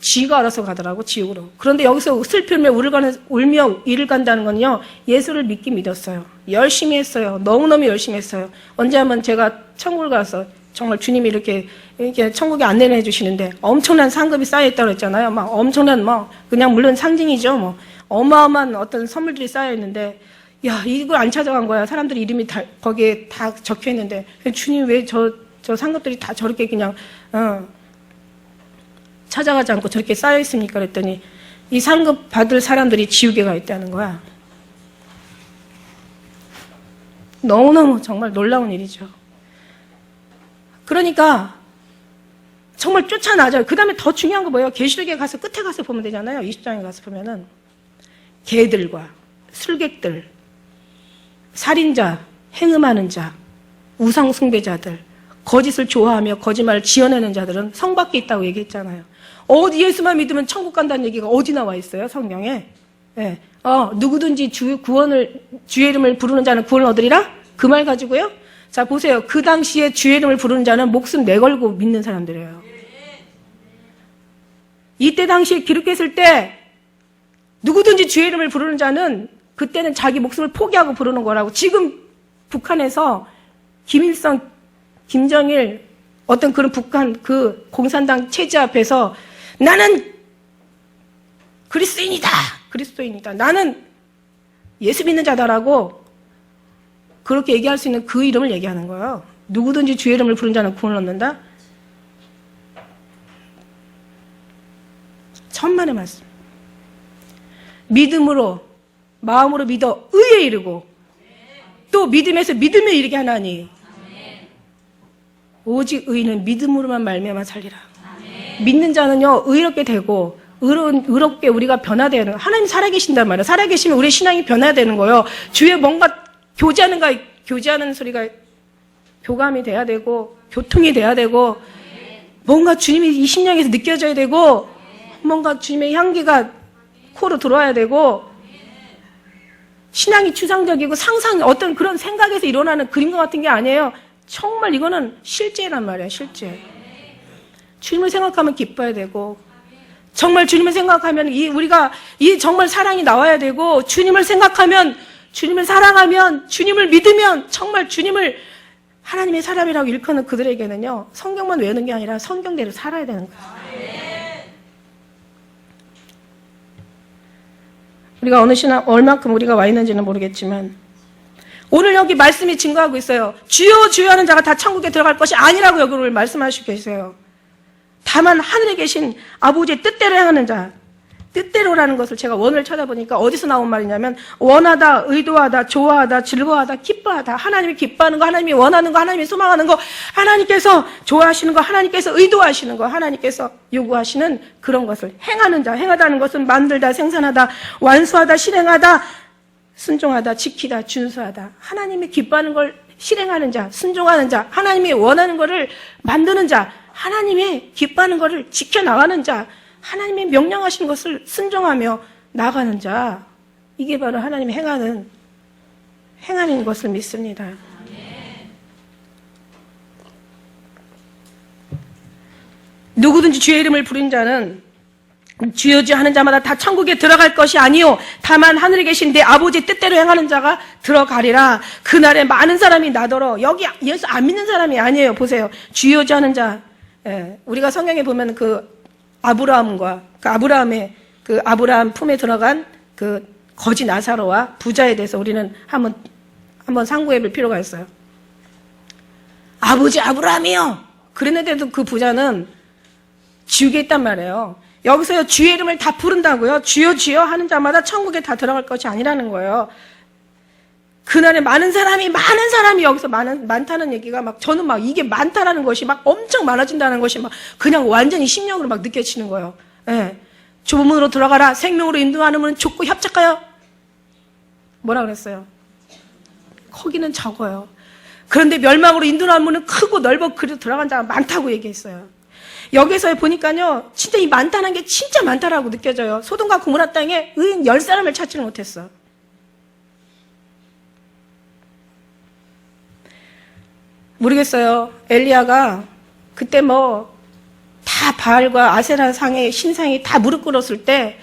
지가 알아서 가더라고, 지옥으로. 그런데 여기서 슬플며 울며 이를 간다는 건요, 예수를 믿긴 믿었어요. 열심히 했어요. 너무너무 열심히 했어요. 언제 한번 제가 천국을 가서 정말 주님이 이렇게 천국에 안내를 해주시는데 엄청난 상급이 쌓여있다고 했잖아요. 막 엄청난 그냥 물론 상징이죠. 어마어마한 어떤 선물들이 쌓여있는데, 야, 이걸 안 찾아간 거야. 사람들 이름이 거기에 다 적혀있는데, 주님 왜 저 상급들이 다 저렇게 그냥, 찾아가지 않고 저렇게 쌓여있습니까? 그랬더니 이 상급 받을 사람들이 지옥에 가 있다는 거야. 너무너무 정말 놀라운 일이죠. 그러니까 정말 쫓아나죠. 그 다음에 더 중요한 거 뭐예요? 계시록에 가서 끝에 가서 보면 되잖아요. 20장에 가서 보면은 개들과 술객들, 살인자, 행음하는 자, 우상 숭배자들, 거짓을 좋아하며 거짓말을 지어내는 자들은 성 밖에 있다고 얘기했잖아요. 어디 예수만 믿으면 천국 간다는 얘기가 어디 나와 있어요? 성경에. 네. 누구든지 주의 이름을 부르는 자는 구원을 얻으리라? 그 말 가지고요. 자, 보세요. 그 당시에 주의 이름을 부르는 자는 목숨 내걸고 믿는 사람들이에요. 이때 당시에 기록했을 때 누구든지 주의 이름을 부르는 자는 그때는 자기 목숨을 포기하고 부르는 거라고. 지금 북한에서 김일성, 김정일 어떤 그런 북한 그 공산당 체제 앞에서 나는 그리스도인이다. 나는 예수 믿는 자다라고 그렇게 얘기할 수 있는 그 이름을 얘기하는 거예요. 누구든지 주의 이름을 부른 자는 구원을 얻는다. 천만의 말씀. 믿음으로, 마음으로 믿어 의에 이르고, 또 믿음에서 믿음에 이르게 하나니 오직 의인은 믿음으로만 말미암아 살리라. 믿는 자는요, 의롭게 되고 의롭게 우리가 변화되는, 하나님 살아계신단 말이에요. 살아계시면 우리의 신앙이 변화되는 거예요. 주위에 뭔가 교제하는 소리가 교감이 돼야 되고, 교통이 돼야 되고, 뭔가 주님이 이 심령에서 느껴져야 되고, 뭔가 주님의 향기가 코로 들어와야 되고, 신앙이 추상적이고 어떤 그런 생각에서 일어나는 그림과 같은 게 아니에요. 정말 이거는 실제란 말이에요. 실제. 주님을 생각하면 기뻐야 되고, 정말 주님을 생각하면 우리가 정말 사랑이 나와야 되고, 주님을 생각하면, 주님을 사랑하면, 주님을 믿으면, 정말 주님을 하나님의 사람이라고 일컫는 그들에게는요, 성경만 외우는 게 아니라 성경대로 살아야 되는 거예요. 우리가 어느 신앙, 얼만큼 우리가 와 있는지는 모르겠지만, 오늘 여기 말씀이 증거하고 있어요. 주여 주여 하는 자가 다 천국에 들어갈 것이 아니라고 여기 오늘 말씀하시고 계세요. 다만 하늘에 계신 아버지의 뜻대로 행하는 자, 뜻대로라는 것을 제가 원을 찾아보니까 어디서 나온 말이냐면, 원하다, 의도하다, 좋아하다, 즐거워하다, 기뻐하다. 하나님이 기뻐하는 거, 하나님이 원하는 거, 하나님이 소망하는 거, 하나님께서 좋아하시는 거, 하나님께서 의도하시는 거, 하나님께서 요구하시는 그런 것을 행하는 자. 행하다는 것은 만들다, 생산하다, 완수하다, 실행하다, 순종하다, 지키다, 준수하다. 하나님이 기뻐하는 걸 실행하는 자, 순종하는 자, 하나님이 원하는 것을 만드는 자, 하나님이 기뻐하는 것을 지켜나가는 자, 하나님이 명령하신 것을 순종하며 나가는 자, 이게 바로 하나님이 행하는 것을 믿습니다. 누구든지 주의 이름을 부른 자는 주여 주여 하는 자마다 다 천국에 들어갈 것이 아니요 다만 하늘에 계신 내 아버지 뜻대로 행하는 자가 들어가리라. 그날에 많은 사람이 나더러, 여기 예수 안 믿는 사람이 아니에요. 보세요. 주여 주여 하는 자, 우리가 성경에 보면 아브라함과 아브라함 품에 들어간 그 거지 나사로와 부자에 대해서 우리는 한번 상고해 볼 필요가 있어요. 아버지 아브라함이요. 그랬는데도 그 부자는 지옥에 있단 말이에요. 여기서요, 주의 이름을 다 부른다고요. 주여 주여 하는 자마다 천국에 다 들어갈 것이 아니라는 거예요. 그날에 많은 사람이 여기서 많다는 얘기가 저는 이게 많다라는 것이 엄청 많아진다는 것이 그냥 완전히 심령으로 느껴지는 거예요. 예. 좁은 문으로 들어가라. 생명으로 인도하는 문은 좁고 협착하여. 뭐라 그랬어요? 거기는 적어요. 그런데 멸망으로 인도하는 문은 크고 넓어 그리고 들어간 자가 많다고 얘기했어요. 여기서 보니까요, 진짜 이 많다는 게 진짜 많다라고 느껴져요. 소돔과 고모라 땅에 의인 10사람을 찾지를 못했어. 모르겠어요. 엘리야가 그때 다 바알과 아세라 상의 신상이 다 무릎 꿇었을 때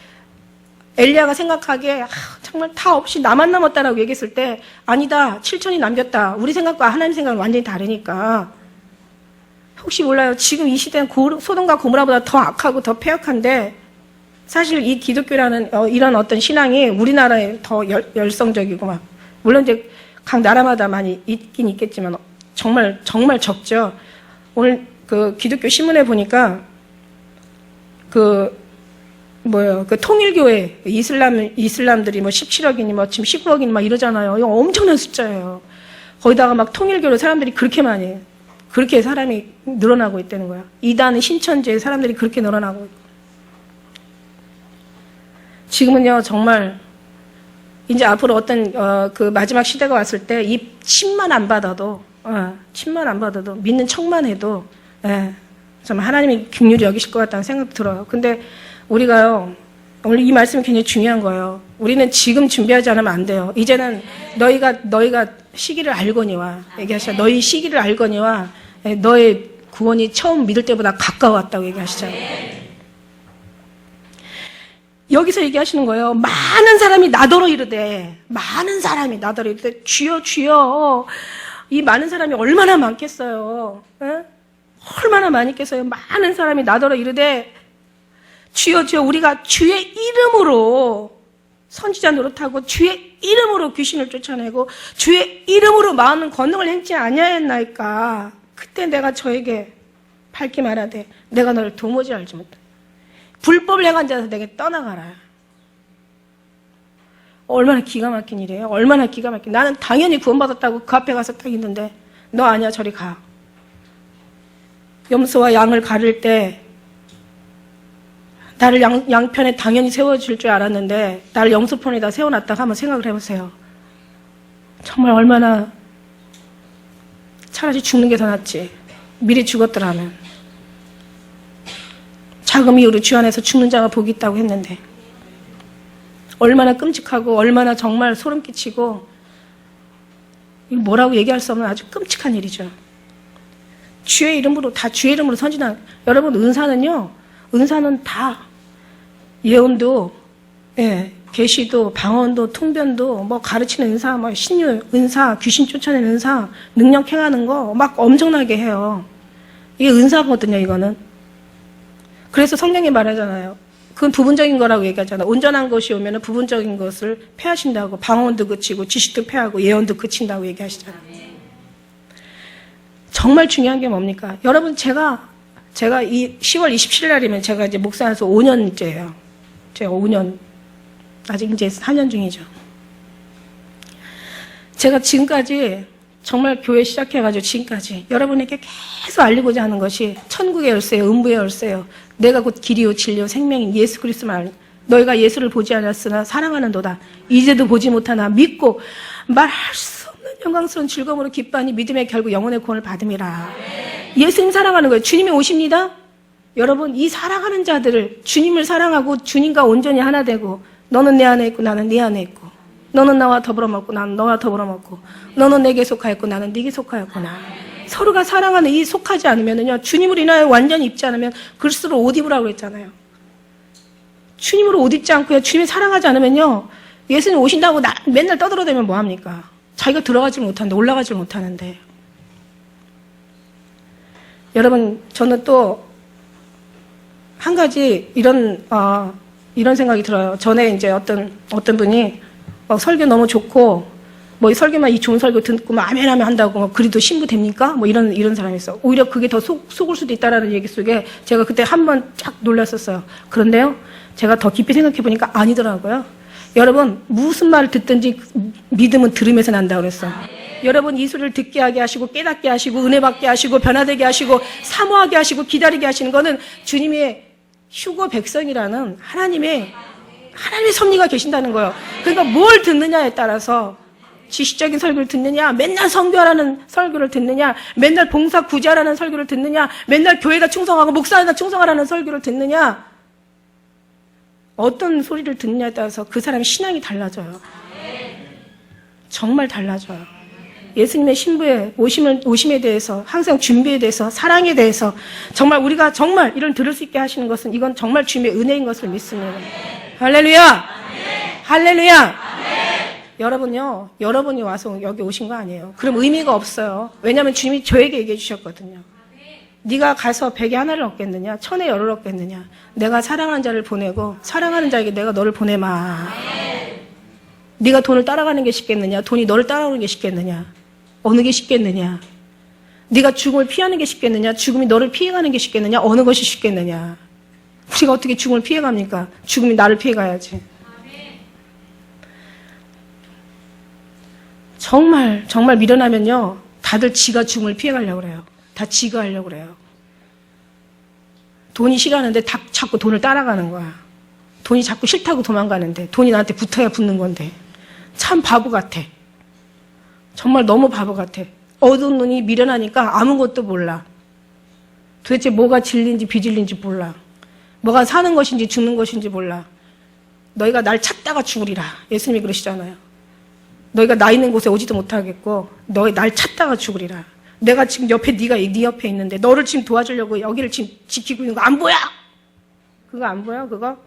엘리야가 생각하기에 정말 다 없이 나만 남았다라고 얘기했을 때, 아니다, 7천이 남겼다. 우리 생각과 하나님 생각은 완전히 다르니까. 혹시 몰라요. 지금 이 시대는 소돔과 고모라보다 더 악하고 더 폐역한데, 사실 이 기독교라는 이런 어떤 신앙이 우리나라에 더 열성적이고 물론 이제 각 나라마다 많이 있긴 있겠지만 정말 적죠. 오늘 그 기독교 신문에 보니까 통일교회 이슬람들이 17억이니 지금 19억이니 이러잖아요. 이거 엄청난 숫자예요. 거기다가 통일교로 사람들이 그렇게 사람이 늘어나고 있다는 거야. 이단 신천지에 사람들이 그렇게 늘어나고 있고. 지금은요, 정말 이제 앞으로 어떤 그 마지막 시대가 왔을 때 이 침만 안 받아도 믿는 척만 해도 정말 하나님이 긍휼히 여기실 것 같다는 생각도 들어요. 근데 우리가요, 오늘 이 말씀이 굉장히 중요한 거예요. 우리는 지금 준비하지 않으면 안 돼요. 이제는 너희가 시기를 알거니와 얘기하시죠. 너희 시기를 알거니와 너의 구원이 처음 믿을 때보다 가까웠다고 얘기하시잖아요. 여기서 얘기하시는 거예요. 많은 사람이 나더러 이르되 주여 주여. 이 많은 사람이 얼마나 많겠어요. 얼마나 많겠어요. 많은 사람이 나더러 이르되 주여 주여, 우리가 주의 이름으로 선지자 노릇하고 주의 이름으로 귀신을 쫓아내고 주의 이름으로 많은 권능을 행치 아니하였나이까. 그때 내가 저에게 밝게 말하되 내가 너를 도무지 알지 못한다. 불법을 행한 자에서 내게 떠나가라. 얼마나 기가 막힌 일이에요. 얼마나 기가 막힌. 나는 당연히 구원받았다고 그 앞에 가서 딱 있는데 너 아니야, 저리 가. 염소와 양을 가릴 때 나를 양편에 당연히 세워줄 줄 알았는데 나를 염소편에다 세워놨다가 한번 생각을 해보세요. 정말 얼마나 차라리 죽는 게 더 낫지. 미리 죽었더라면. 자금 이후로 주 안에서 죽는 자가 복이 있다고 했는데 얼마나 끔찍하고 얼마나 정말 소름 끼치고 뭐라고 얘기할 수 없는 아주 끔찍한 일이죠. 주의 이름으로 선진한, 여러분, 은사는 다 예언도, 계시도, 방언도, 통변도, 가르치는 은사, 신유 은사, 귀신 쫓아내는 은사, 능력 행하는 거 엄청나게 해요. 이게 은사거든요, 이거는. 그래서 성경이 말하잖아요. 그건 부분적인 거라고 얘기하잖아. 온전한 것이 오면 부분적인 것을 폐하신다고. 방언도 그치고 지식도 폐하고 예언도 그친다고 얘기하시잖아. 정말 중요한 게 뭡니까? 여러분, 제가 이 10월 27일 날이면 제가 이제 목사에서 5년째예요. 제가 5년, 아직 이제 4년 중이죠. 제가 지금까지 정말 교회 시작해가지고 지금까지 여러분에게 계속 알리고자 하는 것이 천국의 열쇠예요. 음부의 열쇠예요. 내가 곧 길이요 진리요 생명인 예수 그리스도만 너희가 예수를 보지 않았으나 사랑하는도다. 이제도 보지 못하나 믿고 말할 수 없는 영광스러운 즐거움으로 기뻐하니 믿음의 결국 영혼의 구원을 받음이라. 예수님 사랑하는 거예요. 주님이 오십니다. 여러분, 이 사랑하는 자들을 주님을 사랑하고 주님과 온전히 하나 되고 너는 내 안에 있고 나는 네 안에 있고 너는 나와 더불어 먹고 나는 너와 더불어 먹고 너는 내게 속하였고 나는 네게 속하였구나. 서로가 사랑하는 이 속하지 않으면요 주님을 인하여 완전히 입지 않으면 글수록 옷 입으라고 했잖아요. 주님으로 옷 입지 않고요 주님을 사랑하지 않으면요 예수님 오신다고 맨날 떠들어대면 뭐합니까? 자기가 들어가지 못하는데 올라가지 못하는데. 여러분, 저는 또 한 가지 이런 생각이 들어요. 전에 이제 어떤 분이 설교 너무 좋고 뭐 설교만 이 좋은 설교 듣고 막 아멘 하면 한다고 그래도 신부 됩니까? 뭐 이런 사람이 있어. 오히려 그게 더 속을 수도 있다라는 얘기 속에 제가 그때 한번 쫙 놀랐었어요. 그런데요, 제가 더 깊이 생각해 보니까 아니더라고요. 여러분, 무슨 말을 듣든지 믿음은 들으면서 난다고 그랬어. 여러분, 이 소리를 듣게 하게 하시고 깨닫게 하시고 은혜 받게 하시고 변화되게 하시고 사모하게 하시고 기다리게 하시는 거는 주님의 휴거 백성이라는 하나님의 섭리가 계신다는 거예요. 그러니까 뭘 듣느냐에 따라서 지식적인 설교를 듣느냐, 맨날 선교하라는 설교를 듣느냐, 맨날 봉사 구제하라는 설교를 듣느냐, 맨날 교회가 충성하고 목사가 충성하라는 설교를 듣느냐, 어떤 소리를 듣느냐에 따라서 그 사람의 신앙이 달라져요. 정말 달라져요. 예수님의 신부의 오심에 대해서, 항상 준비에 대해서, 사랑에 대해서 정말 우리가 정말 이런 들을 수 있게 하시는 것은 이건 정말 주님의 은혜인 것을 믿습니다. 할렐루야! 할렐루야! 여러분요, 여러분이 와서 여기 오신 거 아니에요. 그럼 의미가 없어요. 왜냐하면 주님이 저에게 얘기해 주셨거든요. 네가 가서 100에 하나를 얻겠느냐, 1000에 열을 얻겠느냐. 내가 사랑하는 자를 보내고 사랑하는 자에게 내가 너를 보내마. 네가 돈을 따라가는 게 쉽겠느냐, 돈이 너를 따라오는 게 쉽겠느냐, 어느 게 쉽겠느냐. 네가 죽음을 피하는 게 쉽겠느냐, 죽음이 너를 피해가는 게 쉽겠느냐, 어느 것이 쉽겠느냐. 우리가 어떻게 죽음을 피해갑니까? 죽음이 나를 피해가야지. 정말 미련하면요 다들 지가 죽음을 피해가려고 그래요. 다 지가 하려고 그래요. 돈이 싫어하는데 자꾸 돈을 따라가는 거야. 돈이 자꾸 싫다고 도망가는데 돈이 나한테 붙어야 붙는 건데 참 바보 같아. 정말 너무 바보 같아. 어두운 눈이 미련하니까 아무것도 몰라. 도대체 뭐가 진리인지 비진리인지 몰라. 뭐가 사는 것인지 죽는 것인지 몰라. 너희가 날 찾다가 죽으리라. 예수님이 그러시잖아요. 너희가 나 있는 곳에 오지도 못하겠고 너희 날 찾다가 죽으리라. 내가 지금 옆에 네가 네 옆에 있는데 너를 지금 도와주려고 여기를 지금 지키고 있는 거 안 보여? 그거 안 보여? 그거?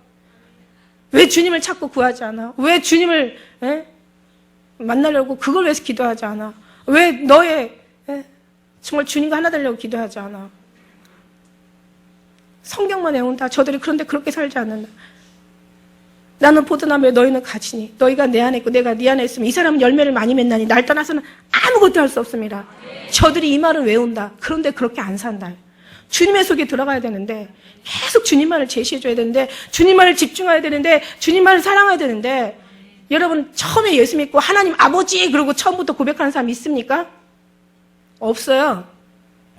왜 주님을 찾고 구하지 않아? 왜 주님을 만나려고 그걸 위해서 기도하지 않아? 왜 너의 정말 주님과 하나 되려고 기도하지 않아? 성경만 외운다. 저들이 그런데 그렇게 살지 않는다. 나는 포도나무에 너희는 가지니 너희가 내 안에 있고 내가 네 안에 있으면 이 사람은 열매를 많이 맺나니 날 떠나서는 아무것도 할 수 없습니다. 저들이 이 말을 외운다. 그런데 그렇게 안 산다. 주님의 속에 들어가야 되는데 계속 주님만을 제시해줘야 되는데 주님만을 집중해야 되는데 주님만을 사랑해야 되는데 여러분 처음에 예수 믿고 하나님 아버지 그러고 처음부터 고백하는 사람 있습니까? 없어요.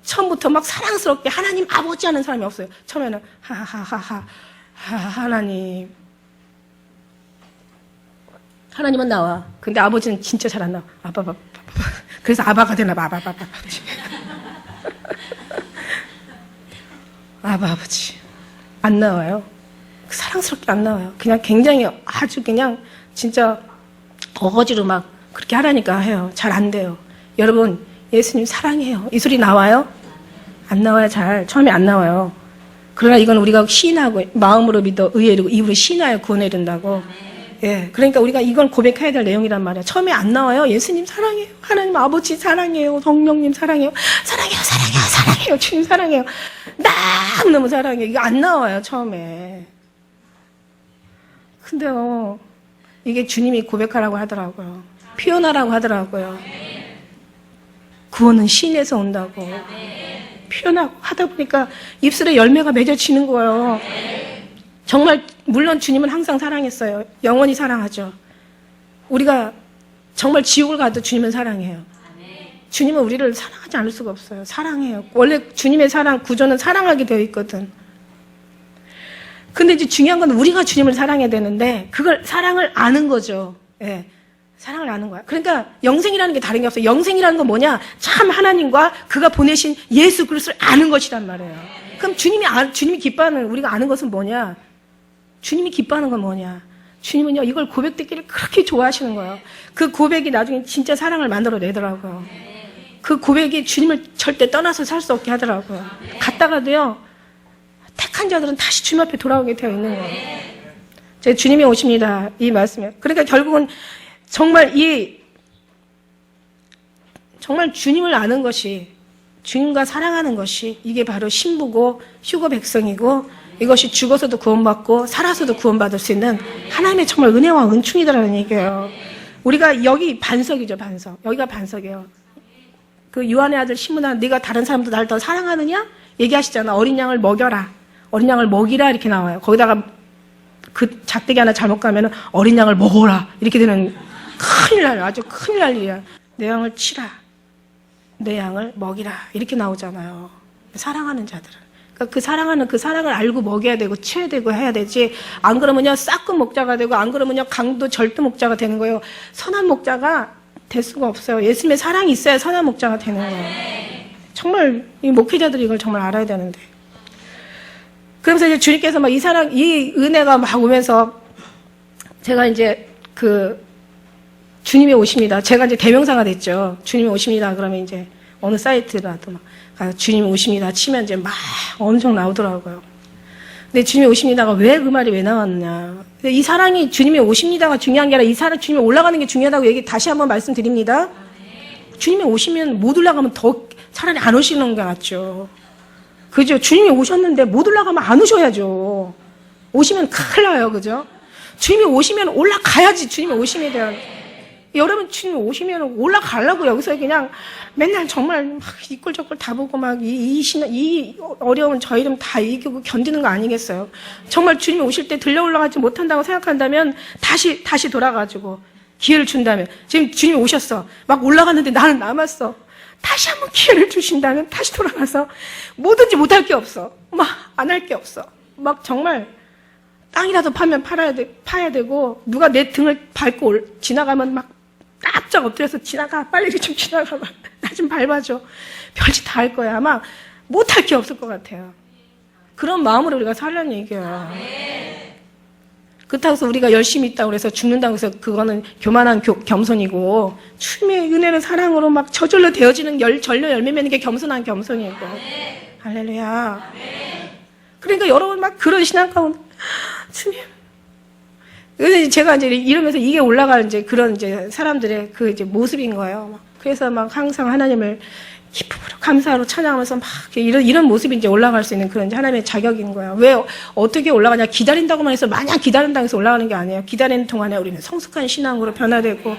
처음부터 막 사랑스럽게 하나님 아버지 하는 사람이 없어요. 처음에는 하나님은 나와. 근데 아버지는 진짜 잘 안 나와. 아빠. 그래서 아바가 되나 봐. 아바. 아버지. 안 나와요. 사랑스럽게 안 나와요. 그냥 굉장히 아주 그냥 진짜 어거지로 막 그렇게 하라니까 해요. 잘 안 돼요. 여러분, 예수님 사랑해요. 이 소리 나와요? 안 나와요, 잘. 처음에 안 나와요. 그러나 이건 우리가 시인하고 마음으로 믿어 의외로 입으로 시인하여 구원해야 된다고. 예, 그러니까 우리가 이걸 고백해야 될 내용이란 말이야. 처음에 안 나와요. 예수님 사랑해요. 하나님 아버지 사랑해요. 성령님 사랑해요. 사랑해요. 주님 사랑해요. 너무 사랑해요. 이거 안 나와요, 처음에. 근데요, 이게 주님이 고백하라고 하더라고요. 표현하라고 하더라고요. 구원은 신에서 온다고. 표현하고 하다 보니까 입술에 열매가 맺어지는 거예요. 정말 물론 주님은 항상 사랑했어요. 영원히 사랑하죠. 우리가 정말 지옥을 가도 주님은 사랑해요. 주님은 우리를 사랑하지 않을 수가 없어요. 사랑해요. 원래 주님의 사랑 구조는 사랑하게 되어 있거든. 근데 이제 중요한 건 우리가 주님을 사랑해야 되는데 그걸 사랑을 아는 거죠. 예. 사랑을 아는 거야. 그러니까 영생이라는 게 다른 게 없어요. 영생이라는 건 뭐냐? 참 하나님과 그가 보내신 예수 그리스도를 아는 것이란 말이에요. 그럼 주님이 기뻐하는 우리가 아는 것은 뭐냐? 주님이 기뻐하는 건 뭐냐? 주님은요, 이걸 고백듣기를 그렇게 좋아하시는 거예요. 그 고백이 나중에 진짜 사랑을 만들어내더라고요. 그 고백이 주님을 절대 떠나서 살 수 없게 하더라고요. 갔다가도요, 택한 자들은 다시 주님 앞에 돌아오게 되어 있는 거예요. 제 주님이 오십니다. 이 말씀에. 그러니까 결국은 정말 정말 주님을 아는 것이, 주님과 사랑하는 것이 이게 바로 신부고 휴거 백성이고 이것이 죽어서도 구원받고 살아서도 구원받을 수 있는 하나님의 정말 은혜와 은총이다라는 얘기예요. 우리가 여기 반석이죠, 반석. 여기가 반석이에요. 그 요한의 아들 시므나 네가 다른 사람도 나를 더 사랑하느냐? 얘기하시잖아. 어린 양을 먹여라. 어린 양을 먹이라 이렇게 나와요. 거기다가 그 작대기 하나 잘못 가면 어린 양을 먹어라 이렇게 되는 큰일 나요. 아주 큰일 날 일이야. 내 양을 치라. 내 양을 먹이라 이렇게 나오잖아요. 사랑하는 자들은. 그러니까 그 사랑을 알고 먹여야 되고 치워야 되고 해야 되지. 안 그러면요 싹끔 목자가 되고 안 그러면요 강도 절도 목자가 되는 거예요. 선한 목자가 될 수가 없어요. 예수님의 사랑이 있어야 선한 목자가 되는 거예요. 정말 이 목회자들이 이걸 정말 알아야 되는데. 그러면서 이제 주님께서 막 이 은혜가 막 오면서 제가 이제 주님이 오십니다. 제가 이제 대명사가 됐죠. 주님이 오십니다. 그러면 이제 어느 사이트라도 막 주님이 오십니다. 치면 이제 막 엄청 나오더라고요. 근데 주님이 오십니다가 왜 그 말이 왜 나왔냐. 근데 이 사랑이 주님이 오십니다가 중요한 게 아니라 이 사랑 주님이 올라가는 게 중요하다고 얘기 다시 한번 말씀드립니다. 주님이 오시면 못 올라가면 더 차라리 안 오시는 게 낫죠. 그죠? 주님이 오셨는데 못 올라가면 안 오셔야죠. 오시면 큰일 나요. 그죠? 주님이 오시면 올라가야지. 주님이 오심에 대한. 여러분 주님이 오시면 올라가려고 여기서 그냥 맨날 정말 막 이꼴저꼴 다 보고 막 이 어려운 저 이름 다 이기고 견디는 거 아니겠어요? 정말 주님이 오실 때 들려 올라가지 못한다고 생각한다면 다시 돌아가지고 기회를 준다면 지금 주님이 오셨어. 막 올라갔는데 나는 남았어. 다시 한번 기회를 주신다면 다시 돌아가서 뭐든지 못할 게 없어. 막 안 할 게 없어. 막 정말 땅이라도 파야 되고 누가 내 등을 밟고 지나가면 막 깜짝 엎드려서 지나가. 빨리 좀 지나가. 나 좀 밟아줘. 별짓 다 할 거야. 아마 못할 게 없을 것 같아요. 그런 마음으로 우리가 살라는 얘기야. 그렇다고 해서 우리가 열심히 있다고 해서 죽는다고 해서 그거는 교만한 겸손이고 주님의 은혜는 사랑으로 막 저절로 되어지는 절로 열매 맺는 게 겸손한 겸손이고. 할렐루야. 그러니까 여러분 막 그런 신앙 가운데 주님. 그래서 제가 이제 이러면서 이게 올라갈 이제 그런 이제 사람들의 그 이제 모습인 거예요. 그래서 막 항상 하나님을 기쁨으로 감사로 찬양하면서 막 이런 모습이 이제 올라갈 수 있는 그런 이제 하나님의 자격인 거예요. 왜 어떻게 올라가냐? 기다린다고만 해서 마냥 기다린다고 해서 올라가는 게 아니에요. 기다리는 동안에 우리는 성숙한 신앙으로 변화되고,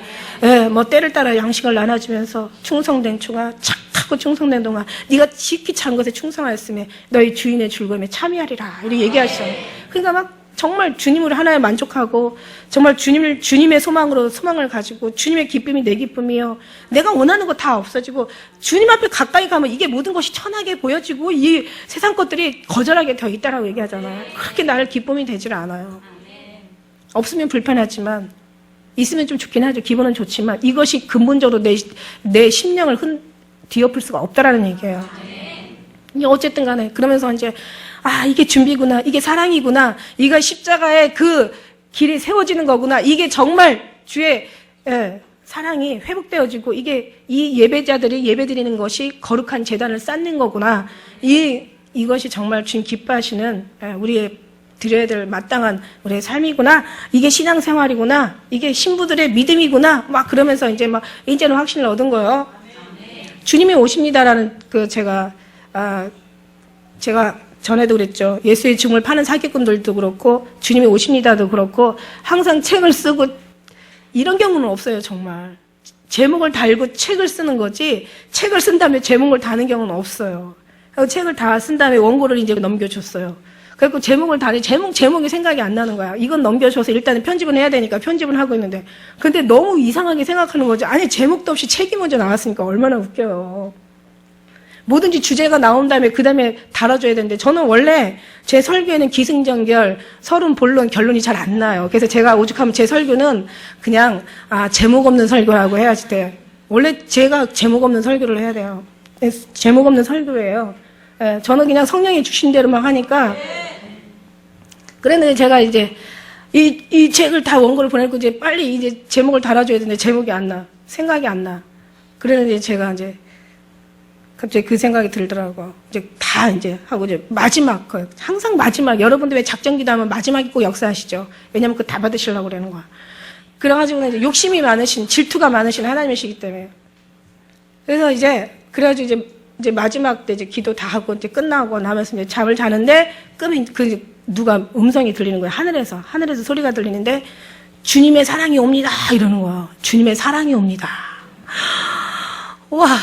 뭐 때를 따라 양식을 나눠주면서 충성된 종아, 착하고 충성된 동아, 네가 지키 찬 것에 충성하였으며 너희 주인의 즐거움에 참여하리라 이렇게 얘기하시잖아요. 그러니까 막 정말 주님으로 하나에 만족하고 정말 주님의 소망을 가지고 주님의 기쁨이 내 기쁨이요. 내가 원하는 거 다 없어지고 주님 앞에 가까이 가면 이게 모든 것이 천하게 보여지고 이 세상 것들이 거절하게 되어 있다라고 얘기하잖아요. 그렇게 나를 기쁨이 되질 않아요. 없으면 불편하지만 있으면 좀 좋긴 하죠. 기분은 좋지만 이것이 근본적으로 내 심령을 뒤엎을 수가 없다라는 얘기예요. 어쨌든 간에 그러면서 이제 이게 준비구나. 이게 사랑이구나. 이거 십자가의 그 길이 세워지는 거구나. 이게 정말 주의 사랑이 회복되어지고 이게 이 예배자들이 예배드리는 것이 거룩한 제단을 쌓는 거구나. 이것이 정말 주님 기뻐하시는 우리의 드려야 될 마땅한 우리의 삶이구나. 이게 신앙생활이구나. 이게 신부들의 믿음이구나. 막 그러면서 이제는 확신을 얻은 거예요. 주님이 오십니다라는 제가 전에도 그랬죠. 예수의 증을 파는 사기꾼들도 그렇고 주님이 오십니다도 그렇고 항상 책을 쓰고 이런 경우는 없어요. 정말 제목을 달고 책을 쓰는 거지 책을 쓴 다음에 제목을 다는 경우는 없어요. 그래서 책을 다 쓴 다음에 원고를 이제 넘겨줬어요. 그래서 제목을 다니 제목이 생각이 안 나는 거야. 이건 넘겨줘서 일단은 편집은 해야 되니까 편집은 하고 있는데 근데 너무 이상하게 생각하는 거죠. 아니 제목도 없이 책이 먼저 나왔으니까 얼마나 웃겨요. 뭐든지 주제가 나온 다음에 그 다음에 달아줘야 되는데 저는 원래 제 설교에는 기승전결, 서론, 본론, 결론이 잘 안 나요. 그래서 제가 오죽하면 제 설교는 그냥 제목 없는 설교라고 해야지 돼. 원래 제가 제목 없는 설교를 해야 돼요. 제목 없는 설교예요. 예, 저는 그냥 성령이 주신 대로만 하니까 그랬는데 제가 이제 이 책을 다 원고를 보내고 이제 빨리 이제 제목을 달아줘야 되는데 제목이 안 나. 생각이 안 나. 그랬는데 제가 이제 갑자기 그 생각이 들더라고. 이제 다 이제 하고 이제 마지막 거 항상 마지막 여러분들 왜 작전기도 하면 마지막이 꼭 역사하시죠. 왜냐면 그거 다 받으시려고 그러는 거야. 그래가지고 이제 욕심이 많으신 질투가 많으신 하나님이시기 때문에 그래서 그래가지고 이제 마지막 때 이제 기도 다 하고 이제 끝나고 나면서 이제 잠을 자는데 누가 음성이 들리는 거예요. 하늘에서 소리가 들리는데 주님의 사랑이 옵니다 이러는 거예요. 주님의 사랑이 옵니다. 와.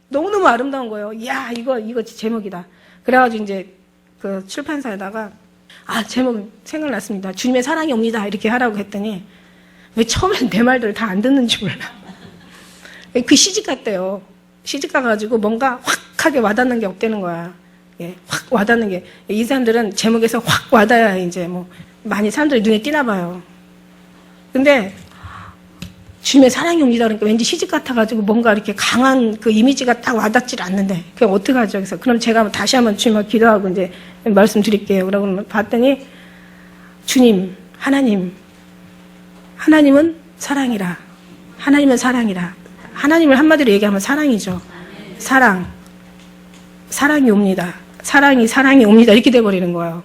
너무너무 아름다운 거예요. 이야, 이거 제목이다. 그래가지고 이제 그 출판사에다가, 제목 생각났습니다. 주님의 사랑이 옵니다. 이렇게 하라고 했더니, 왜 처음엔 내 말들을 다 안 듣는지 몰라. 그 시집 갔대요. 시집 가가지고 뭔가 확하게 와닿는 게 없다는 거야. 예, 확 와닿는 게. 이 사람들은 제목에서 확 와닿아야 이제 많이 사람들이 눈에 띄나 봐요. 근데, 주님의 사랑이 옵니다. 그러니까 왠지 시집 같아가지고 뭔가 이렇게 강한 그 이미지가 딱 와닿질 않는데, 그럼 어떡하죠? 그래서 그럼 제가 다시 한번 주님을 기도하고 이제 말씀드릴게요. 그러고 봤더니, 주님, 하나님은 사랑이라. 하나님은 사랑이라. 하나님을 한마디로 얘기하면 사랑이죠. 사랑이 옵니다. 사랑이 옵니다. 이렇게 돼버리는 거예요.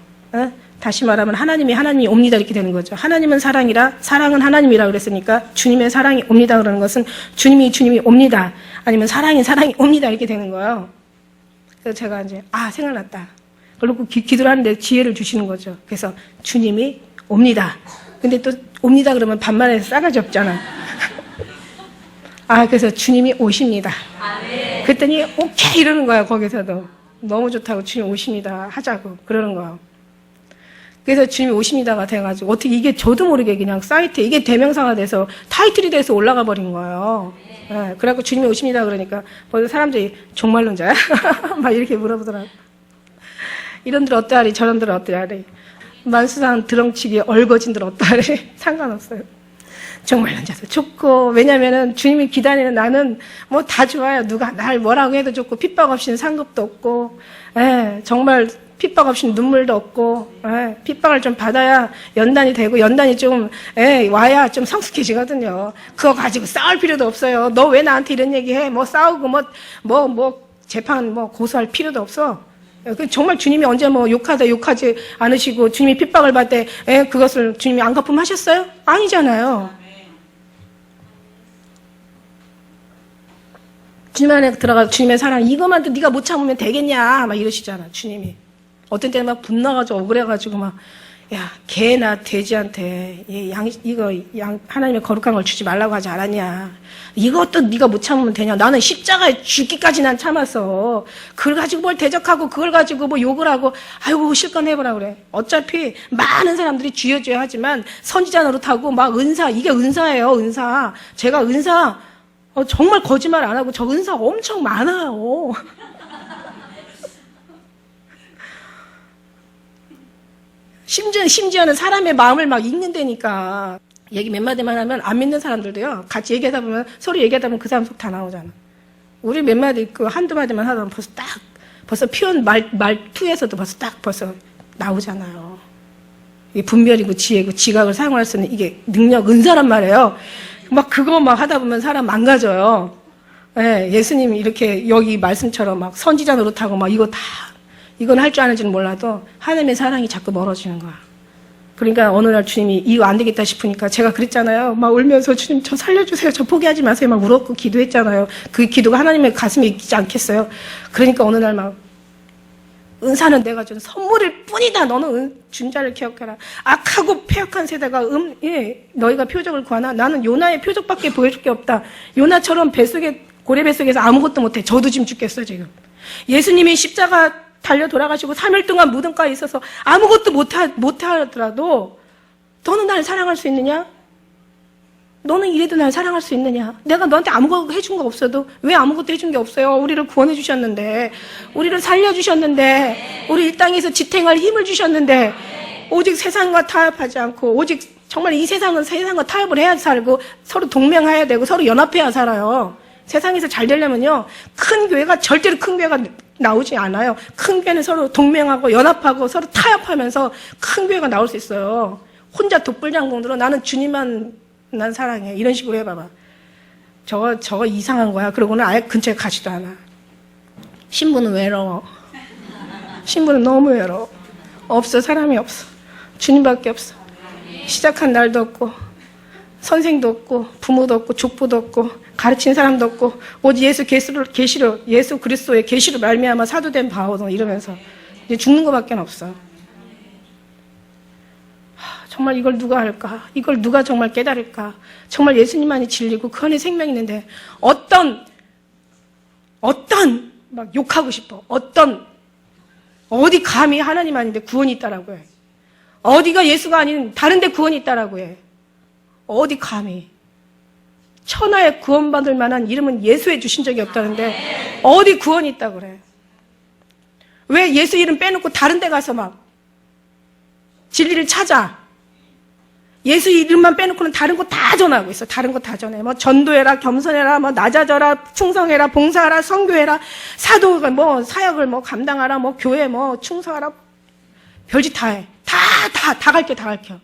다시 말하면 하나님이 옵니다 이렇게 되는 거죠. 하나님은 사랑이라 사랑은 하나님이라 그랬으니까 주님의 사랑이 옵니다 그러는 것은 주님이 옵니다 아니면 사랑이 옵니다 이렇게 되는 거예요. 그래서 제가 이제 생각났다. 그리고 기도를 하는데 지혜를 주시는 거죠. 그래서 주님이 옵니다. 근데 또 옵니다 그러면 반말해서 싸가지 없잖아. 그래서 주님이 오십니다. 그랬더니 오케이 이러는 거야. 거기서도 너무 좋다고 주님 오십니다 하자고 그러는 거예요. 그래서 주님이 오십니다가 돼가지고 어떻게 이게 저도 모르게 그냥 사이트에 이게 대명사가 돼서 타이틀이 돼서 올라가 버린 거예요. 네, 그래갖고 주님이 오십니다 그러니까 벌써 사람들이 종말론자야? 막 이렇게 물어보더라고. 이런들 어떠하리 저런들 어떠하리 만수상 드렁치기 얼거진들 어떠하리 상관없어요. 종말론자도 좋고 왜냐면은 주님이 기다리는 나는 뭐 다 좋아요. 누가 날 뭐라고 해도 좋고 핍박 없이는 상급도 없고 정말 핍박 없이 눈물도 없고 핍박을 좀 받아야 연단이 되고 연단이 좀 와야 좀 성숙해지거든요. 그거 가지고 싸울 필요도 없어요. 너 왜 나한테 이런 얘기해? 뭐 싸우고 재판 고소할 필요도 없어. 정말 주님이 언제 욕하지 않으시고 주님이 핍박을 받을 때 그것을 주님이 안 갚음하셨어요? 아니잖아요. 주님 안에 들어가서 주님의 사랑 이것만 네가 못 참으면 되겠냐 막 이러시잖아 주님이. 어떤 때는 막 분나가지고 억울해가지고 개나 돼지한테 하나님의 거룩한 걸 주지 말라고 하지 않았냐. 이것도 네가 못 참으면 되냐. 나는 십자가에 죽기까지 난 참았어. 그걸 가지고 뭘 대적하고 그걸 가지고 욕을 하고 아이고 실컷 해보라 그래. 어차피 많은 사람들이 주여 하지만 선지자 노릇하고 은사 이게 은사예요. 은사. 제가 은사 정말 거짓말 안 하고 저 은사 엄청 많아요. 심지어는 사람의 마음을 마음을 읽는다니까. 얘기 몇 마디만 하면 안 믿는 사람들도요. 같이 얘기하다 보면 서로 얘기하다 보면 그 사람 속 다 나오잖아. 우리 몇 마디 한두 마디만 하다 보면 벌써 표현 말투에서도 벌써 나오잖아요. 이게 분별이고 지혜고 지각을 사용할 수 있는 이게 능력 은사란 말이에요. 그거 하다 보면 사람 망가져요. 예수님이 이렇게 여기 말씀처럼 선지자 노릇하고 이건 할 줄 아는지는 몰라도 하나님의 사랑이 자꾸 멀어지는 거야. 그러니까 어느 날 주님이 이거 안 되겠다 싶으니까 제가 그랬잖아요. 울면서 주님 저 살려주세요. 저 포기하지 마세요. 울었고 기도했잖아요. 그 기도가 하나님의 가슴에 있지 않겠어요. 그러니까 어느 날 은사는 내가 준 선물일 뿐이다. 너는 준 자를 기억해라. 악하고 패역한 세대가 너희가 표적을 구하나? 나는 요나의 표적밖에 보여줄 게 없다. 요나처럼 고래 뱃속에서 아무것도 못해. 저도 지금 죽겠어 지금. 예수님이 십자가 달려 돌아가시고 3일 동안 무덤가에 있어서 아무것도 못하더라도 너는 날 사랑할 수 있느냐? 너는 이래도 날 사랑할 수 있느냐? 내가 너한테 아무것도 해준 거 없어도 왜 아무것도 해준 게 없어요? 우리를 구원해 주셨는데, 우리를 살려주셨는데, 우리 이 땅에서 지탱할 힘을 주셨는데, 오직 세상과 타협하지 않고, 오직 정말 이 세상은 세상과 타협을 해야 살고, 서로 동맹해야 되고, 서로 연합해야 살아요. 세상에서 잘 되려면요, 큰 교회가 절대로 큰 교회가 나오지 않아요. 큰 교회는 서로 동맹하고 연합하고 서로 타협하면서 큰 교회가 나올 수 있어요. 혼자 독불장군으로 나는 주님만 난 사랑해. 이런 식으로 해봐봐. 저거 이상한 거야. 그러고는 아예 근처에 가지도 않아. 신부는 외로워. 신부는 너무 외로워. 없어. 사람이 없어. 주님밖에 없어. 시작한 날도 없고, 선생도 없고, 부모도 없고, 족보도 없고, 가르친 사람도 없고, 오직 예수 그리스도의 계시로 말미암아 사도된 바오도 이러면서 이제 죽는 것밖에 없어. 정말 이걸 누가 할까? 이걸 누가 정말 깨달을까? 정말 예수님만이 진리고 그 안에 생명이 있는데 어떤 막 욕하고 싶어. 어디 감히 하나님 아닌데 구원이 있다라고 해. 어디가 예수가 아닌 다른 데 구원이 있다라고 해. 어디 감히. 천하에 구원받을 만한 이름은 예수에 주신 적이 없다는데 어디 구원이 있다고 그래. 왜 예수 이름 빼놓고 다른 데 가서 막 진리를 찾아. 예수 이름만 빼놓고는 다른 거 다 전하고 있어. 다른 거 다 전해. 뭐 전도해라, 겸손해라, 뭐 낮아져라, 충성해라, 봉사하라, 선교해라, 사도가 뭐 사역을 뭐 감당하라, 뭐 교회 뭐 충성하라. 별짓 다 해. 다 가르쳐.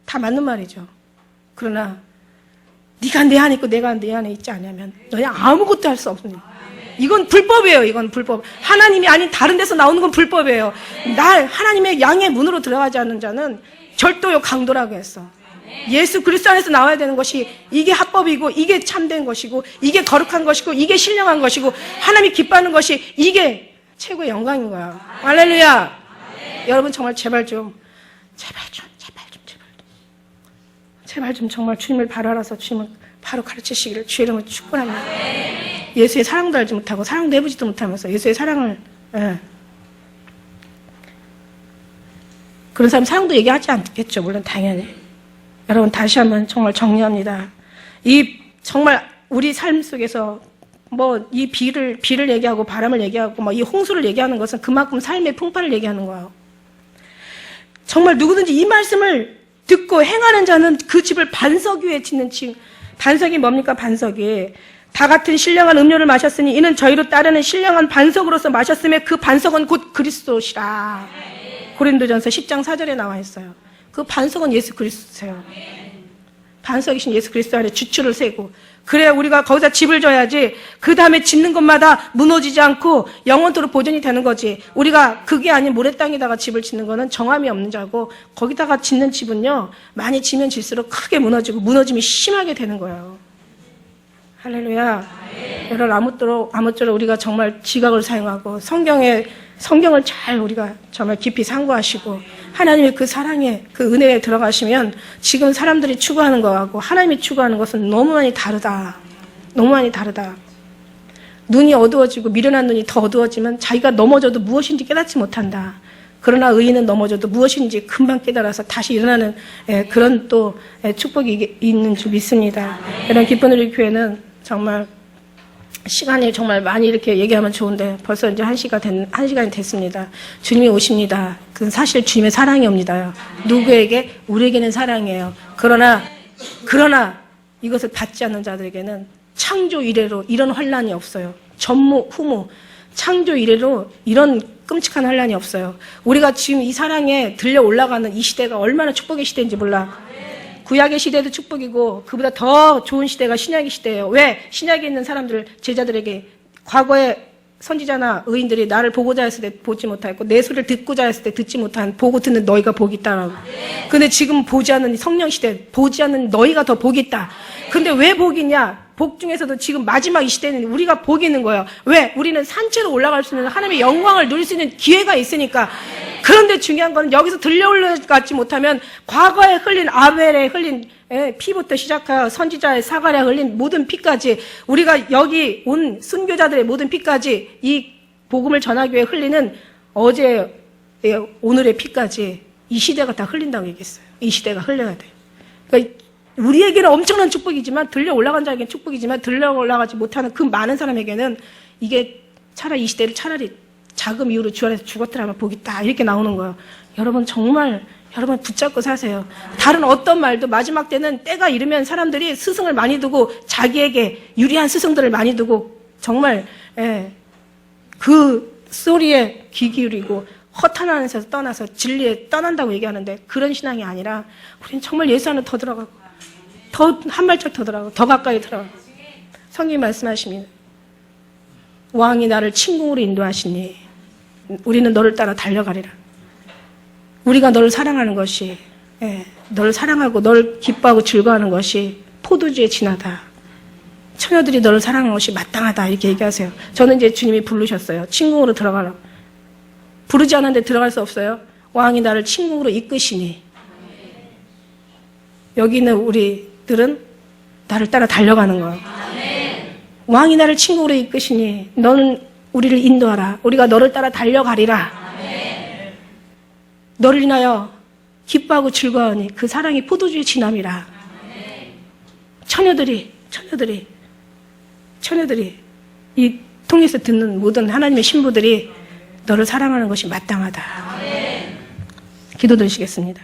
다 맞는 말이죠. 그러나 네가 내 안에 있고 내가 내 안에 있지 않으면 너희 아무것도 할 수 없습니다. 이건 불법이에요. 이건 불법. 하나님이 아닌 다른 데서 나오는 건 불법이에요. 하나님의 양의 문으로 들어가지 않는 자는 절도요 강도라고 했어. 예수 그리스도 안에서 나와야 되는 것이 이게 합법이고 이게 참된 것이고 이게 거룩한 것이고 이게 신령한 것이고 하나님이 기뻐하는 것이 이게 최고의 영광인 거야. 할렐루야. 여러분 정말 제발 좀 정말 주님을 바로 알아서 주님을 바로 가르치시기를 주의 이름으로 축복합니다. 예수의 사랑도 알지 못하고 사랑도 해보지도 못하면서 예수의 사랑을 그런 사람 사랑도 얘기하지 않겠죠. 물론 당연히. 여러분 다시 한번 정말 정리합니다. 이 정말 우리 삶 속에서 뭐 이 비를 얘기하고 바람을 얘기하고 뭐 이 홍수를 얘기하는 것은 그만큼 삶의 풍파를 얘기하는 거예요. 정말 누구든지 이 말씀을 듣고 행하는 자는 그 집을 반석 위에 짓는 반석이 뭡니까? 반석이 다 같은 신령한 음료를 마셨으니 이는 저희로 따르는 신령한 반석으로서 마셨음에 그 반석은 곧 그리스도시라. 고린도전서 10장 4절에 나와 있어요. 그 반석은 예수 그리스도세요. 반석이신 예수 그리스도 안에 주추를 세고 그래야 우리가 거기다 집을 져야지 그 다음에 짓는 것마다 무너지지 않고 영원토록 보존이 되는 거지. 우리가 그게 아닌 모래땅에다가 집을 짓는 거는 정함이 없는 자고 거기다가 짓는 집은요 많이 지면 질수록 크게 무너지고 무너짐이 심하게 되는 거예요. 할렐루야. 여러분 아무쪼록 우리가 정말 지각을 사용하고 성경을 잘 우리가 정말 깊이 상고하시고 하나님의 그 사랑에 그 은혜에 들어가시면 지금 사람들이 추구하는 거하고 하나님이 추구하는 것은 너무 많이 다르다. 너무 많이 다르다. 눈이 어두워지고 미련한 눈이 더 어두워지면 자기가 넘어져도 무엇인지 깨닫지 못한다. 그러나 의인은 넘어져도 무엇인지 금방 깨달아서 다시 일어나는 그런 또 축복이 있는 줄 믿습니다. 이런 기쁜 우리 교회는 정말 시간이 정말 많이 이렇게 얘기하면 좋은데 벌써 이제 1시간이 됐습니다. 주님이 오십니다. 그건 사실 주님의 사랑이 옵니다. 누구에게? 우리에게는 사랑이에요. 그러나 이것을 받지 않는 자들에게는 창조 이래로 이런 환난이 없어요. 전무, 후무, 창조 이래로 이런 끔찍한 환난이 없어요. 우리가 지금 이 사랑에 들려 올라가는 이 시대가 얼마나 축복의 시대인지 몰라. 구약의 시대도 축복이고 그보다 더 좋은 시대가 신약의 시대예요. 왜? 신약에 있는 사람들, 제자들에게 과거에 선지자나 의인들이 나를 보고자 했을 때 보지 못하였고 내 소리를 듣고자 했을 때 듣지 못한 보고 듣는 너희가 복이 있다라고. 근데 지금 보지 않는 성령 시대, 보지 않는 너희가 더 복이 있다. 근데 왜 복이 있냐? 복 중에서도 지금 마지막 이 시대는 우리가 복이 있는 거예요. 왜? 우리는 산채로 올라갈 수 있는 하나님의 영광을 누릴 수 있는 기회가 있으니까. 그런데 중요한 건 여기서 들려올라가지 못하면 과거에 흘린 아벨에 흘린 피부터 시작하여 선지자의 사가랴 흘린 모든 피까지, 우리가 여기 온 순교자들의 모든 피까지, 이 복음을 전하기 위해 흘리는 어제 오늘의 피까지 이 시대가 다 흘린다고 얘기했어요. 이 시대가 흘려야 돼요. 그러니까 우리에게는 엄청난 축복이지만, 들려 올라간 자에게는 축복이지만 들려 올라가지 못하는 그 많은 사람에게는 이게 차라리 이 시대를 차라리 자금 이후로 주 안에서 죽었더라면 복이 있다, 이렇게 나오는 거예요. 여러분 정말 여러분 붙잡고 사세요. 다른 어떤 말도 마지막 때는 때가 이르면 사람들이 스승을 많이 두고 자기에게 유리한 스승들을 많이 두고 정말 그 소리에 귀 기울이고 허탄한 데서 떠나서 진리에 떠난다고 얘기하는데, 그런 신앙이 아니라 우리는 정말 예수 안에 더 들어가고 더 한 발짝 더 들어가고 더 가까이 들어가고. 성경이 말씀하십니다. 왕이 나를 침공으로 인도하시니 우리는 너를 따라 달려가리라. 우리가 너를 사랑하는 것이, 너를 사랑하고 너를 기뻐하고 즐거워하는 것이 포도주에 진하다. 처녀들이 너를 사랑하는 것이 마땅하다, 이렇게 얘기하세요. 저는 이제 주님이 부르셨어요. 침공으로 들어가라고. 부르지 않았는데 들어갈 수 없어요. 왕이 나를 침공으로 이끄시니. 여기 있는 우리들은 나를 따라 달려가는 거예요. 왕이 나를 침공으로 이끄시니 너는 우리를 인도하라. 우리가 너를 따라 달려가리라. 너를 인하여 기뻐하고 즐거워하니 그 사랑이 포도주의 진함이라. 처녀들이 이 통해서 듣는 모든 하나님의 신부들이 너를 사랑하는 것이 마땅하다. 기도드리시겠습니다.